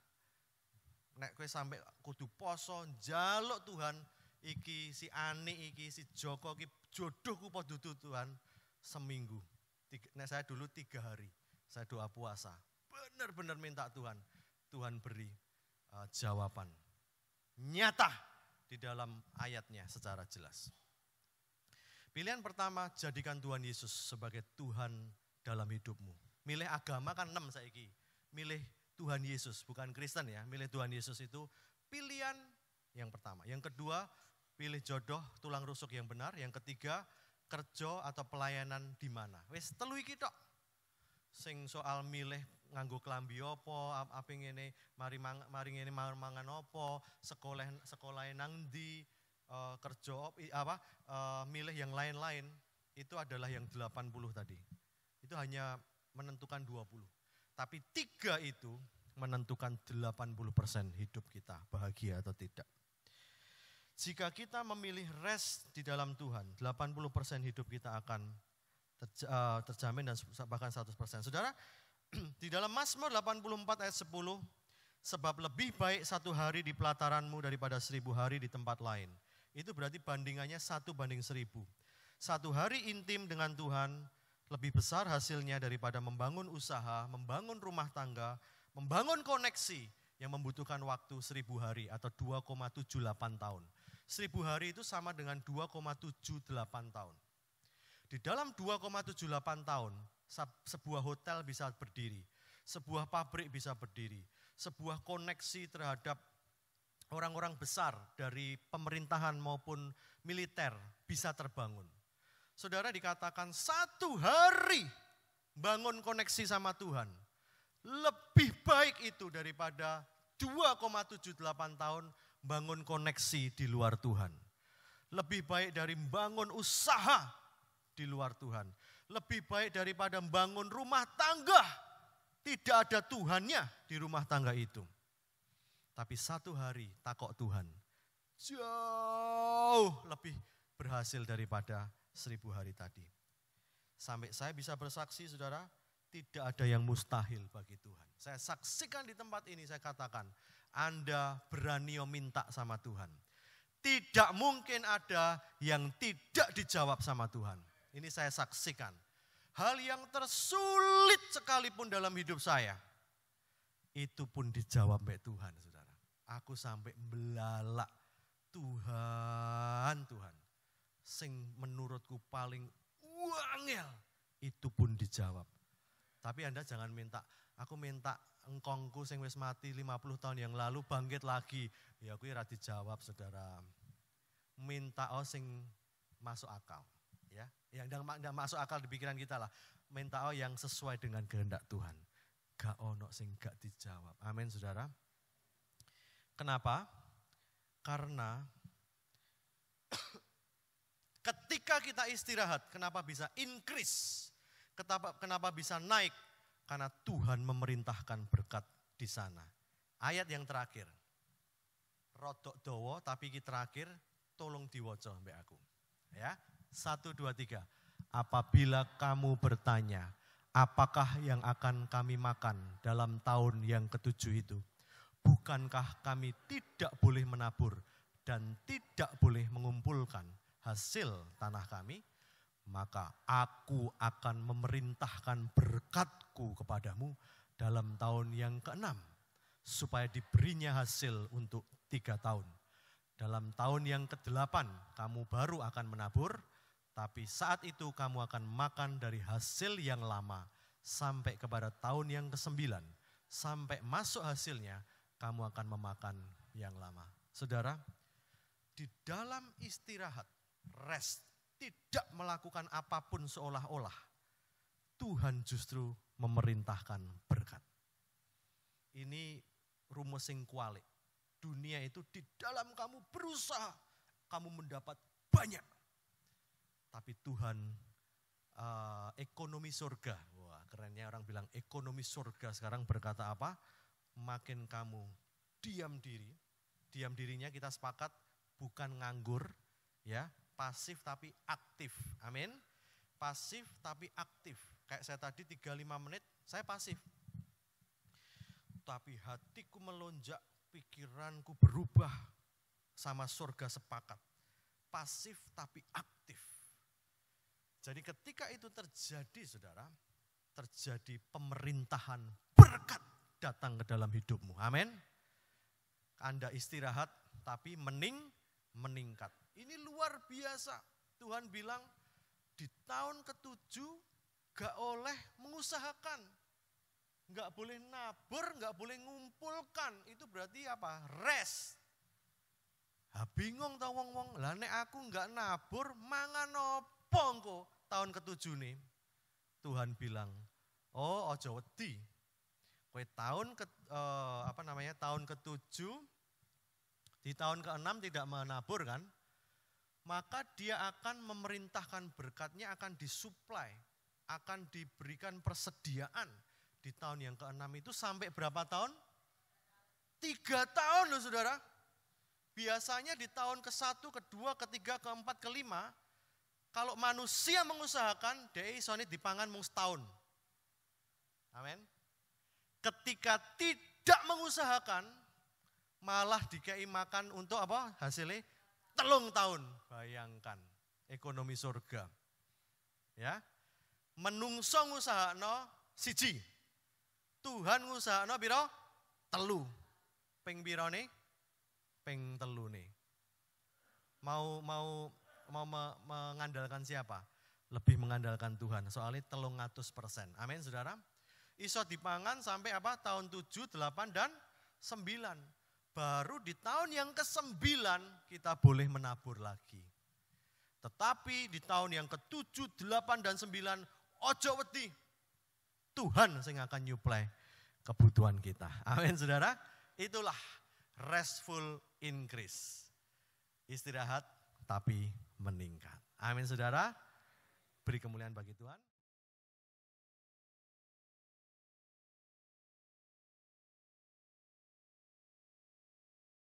nek kowe sampai kudu poso, njaluk Tuhan, iki si Ani, iki si Joko, iki jodohku apa dudu Tuhan, seminggu. Nek saya dulu 3 hari, saya doa puasa. Benar-benar minta Tuhan, Tuhan beri jawaban nyata di dalam ayatnya secara jelas. Pilihan pertama, jadikan Tuhan Yesus sebagai Tuhan dalam hidupmu. Milih agama kan 6 saiki. Milih Tuhan Yesus, bukan Kristen ya. Milih Tuhan Yesus itu pilihan yang pertama. Yang kedua, pilih jodoh tulang rusuk yang benar. Yang ketiga, kerja atau pelayanan di mana. Wis telu iki tok. Sing soal milih nganggo klambi apa, apa ngene, mari ngene mangan apa, sekolah nang ndi, kerja apa, milih yang lain-lain, itu adalah yang 80 tadi. Itu hanya menentukan 20. Tapi 3 itu menentukan 80% hidup kita, bahagia atau tidak. Jika kita memilih rest di dalam Tuhan, 80% hidup kita akan terjamin dan bahkan 100%. Saudara, di dalam Mazmur 84 ayat 10, sebab lebih baik 1 hari di pelataranmu daripada 1000 hari di tempat lain. Itu berarti bandingannya 1:1000. 1 hari intim dengan Tuhan lebih besar hasilnya daripada membangun usaha, membangun rumah tangga, membangun koneksi yang membutuhkan waktu 1000 hari atau 2,78 tahun. 1000 hari itu sama dengan 2,78 tahun. Di dalam 2,78 tahun, sebuah hotel bisa berdiri, sebuah pabrik bisa berdiri, sebuah koneksi terhadap orang-orang besar dari pemerintahan maupun militer bisa terbangun. Saudara, dikatakan 1 hari bangun koneksi sama Tuhan, lebih baik itu daripada 2,78 tahun bangun koneksi di luar Tuhan. Lebih baik dari bangun usaha di luar Tuhan. Lebih baik daripada bangun rumah tangga. Tidak ada Tuhannya di rumah tangga itu. Tapi 1 hari takok Tuhan jauh lebih berhasil daripada 1000 hari tadi. Sampai saya bisa bersaksi, saudara, tidak ada yang mustahil bagi Tuhan. Saya saksikan di tempat ini, saya katakan, Anda berani minta sama Tuhan. Tidak mungkin ada yang tidak dijawab sama Tuhan. Ini saya saksikan. Hal yang tersulit sekalipun dalam hidup saya, itu pun dijawab oleh Tuhan, saudara. Aku sampai belalak, Tuhan, sing menurutku paling wangel, itu pun dijawab. Tapi Anda jangan minta, aku minta engkongku sing wis mati 50 tahun yang lalu bangkit lagi. Ya aku ora dijawab, saudara. Minta sing masuk akal. Ya, yang enggak masuk akal di pikiran kita lah. Minta yang sesuai dengan kehendak Tuhan. Gak ono sing gak dijawab. Amin, saudara. Kenapa? Karena ketika kita istirahat, kenapa bisa increase? Kenapa bisa naik? Karena Tuhan memerintahkan berkat di sana. Ayat yang terakhir. Rodok dowo tapi ki terakhir tolong diwaca mbak aku. Ya, 1, 2, 3. Apabila kamu bertanya, apakah yang akan kami makan dalam tahun yang ke-7 itu? Bukankah kami tidak boleh menabur dan tidak boleh mengumpulkan hasil tanah kami? Maka aku akan memerintahkan berkat-Ku kepadamu dalam tahun yang ke-6, supaya diberinya hasil untuk 3 tahun. Dalam tahun yang ke-8 kamu baru akan menabur, tapi saat itu kamu akan makan dari hasil yang lama sampai kepada tahun yang ke-9. Sampai masuk hasilnya, kamu akan memakan yang lama. Saudara, di dalam istirahat, rest, tidak melakukan apapun seolah-olah, Tuhan justru memerintahkan berkat. Ini rumus sing kualik. Dunia itu di dalam kamu berusaha, kamu mendapat banyak. Tapi Tuhan ekonomi surga, wah kerennya orang bilang ekonomi surga sekarang berkata apa? Makin kamu diam dirinya kita sepakat bukan nganggur, ya. Pasif tapi aktif, amin. Pasif tapi aktif. Kayak saya tadi 3-5 menit, saya pasif. Tapi hatiku melonjak, pikiranku berubah, sama surga sepakat. Pasif tapi aktif. Jadi ketika itu terjadi, saudara, terjadi pemerintahan berkat datang ke dalam hidupmu, amin. Anda istirahat tapi meningkat. Ini luar biasa. Tuhan bilang di tahun ke-7 gak oleh mengusahakan. Gak boleh nabur, gak boleh ngumpulkan. Itu berarti apa? Rest. Bingung tau wong-wong. Lah nek aku gak nabur, mangan opo engko tahun ke-7 nih. Tuhan bilang, oh ojo wedi. Kowe tahun tahun ke-7 di tahun ke-6 tidak menabur kan? Maka dia akan memerintahkan berkatnya akan disuplai, akan diberikan persediaan di tahun yang ke-6 itu sampai berapa tahun? 3 tahun loh saudara. biasanya di tahun ke-1, ke-2, ke-3, ke-4, ke-5, kalau manusia mengusahakan, dia isone dipangan mung setahun. Amin. Ketika tidak mengusahakan, malah dikei makan untuk apa? Hasilnya 3 tahun. Bayangkan, ekonomi surga. Ya. Menungso ngusahakno 1. Tuhan ngusahakno piro? 3. Ping pirone? Ping 3 nih. Mau mengandalkan siapa? Lebih mengandalkan Tuhan. Soalnya 300%. Amin, saudara. Iso dipangan sampai apa? Tahun 7, 8, dan 9. Baru di tahun yang ke-9 kita boleh menabur lagi. Tetapi di tahun yang ke-7, 8, dan 9, ojo wedi. Tuhan yang akan nyuplai kebutuhan kita. Amin, saudara. Itulah restful increase. Istirahat tapi meningkat. Amin, saudara. Beri kemuliaan bagi Tuhan.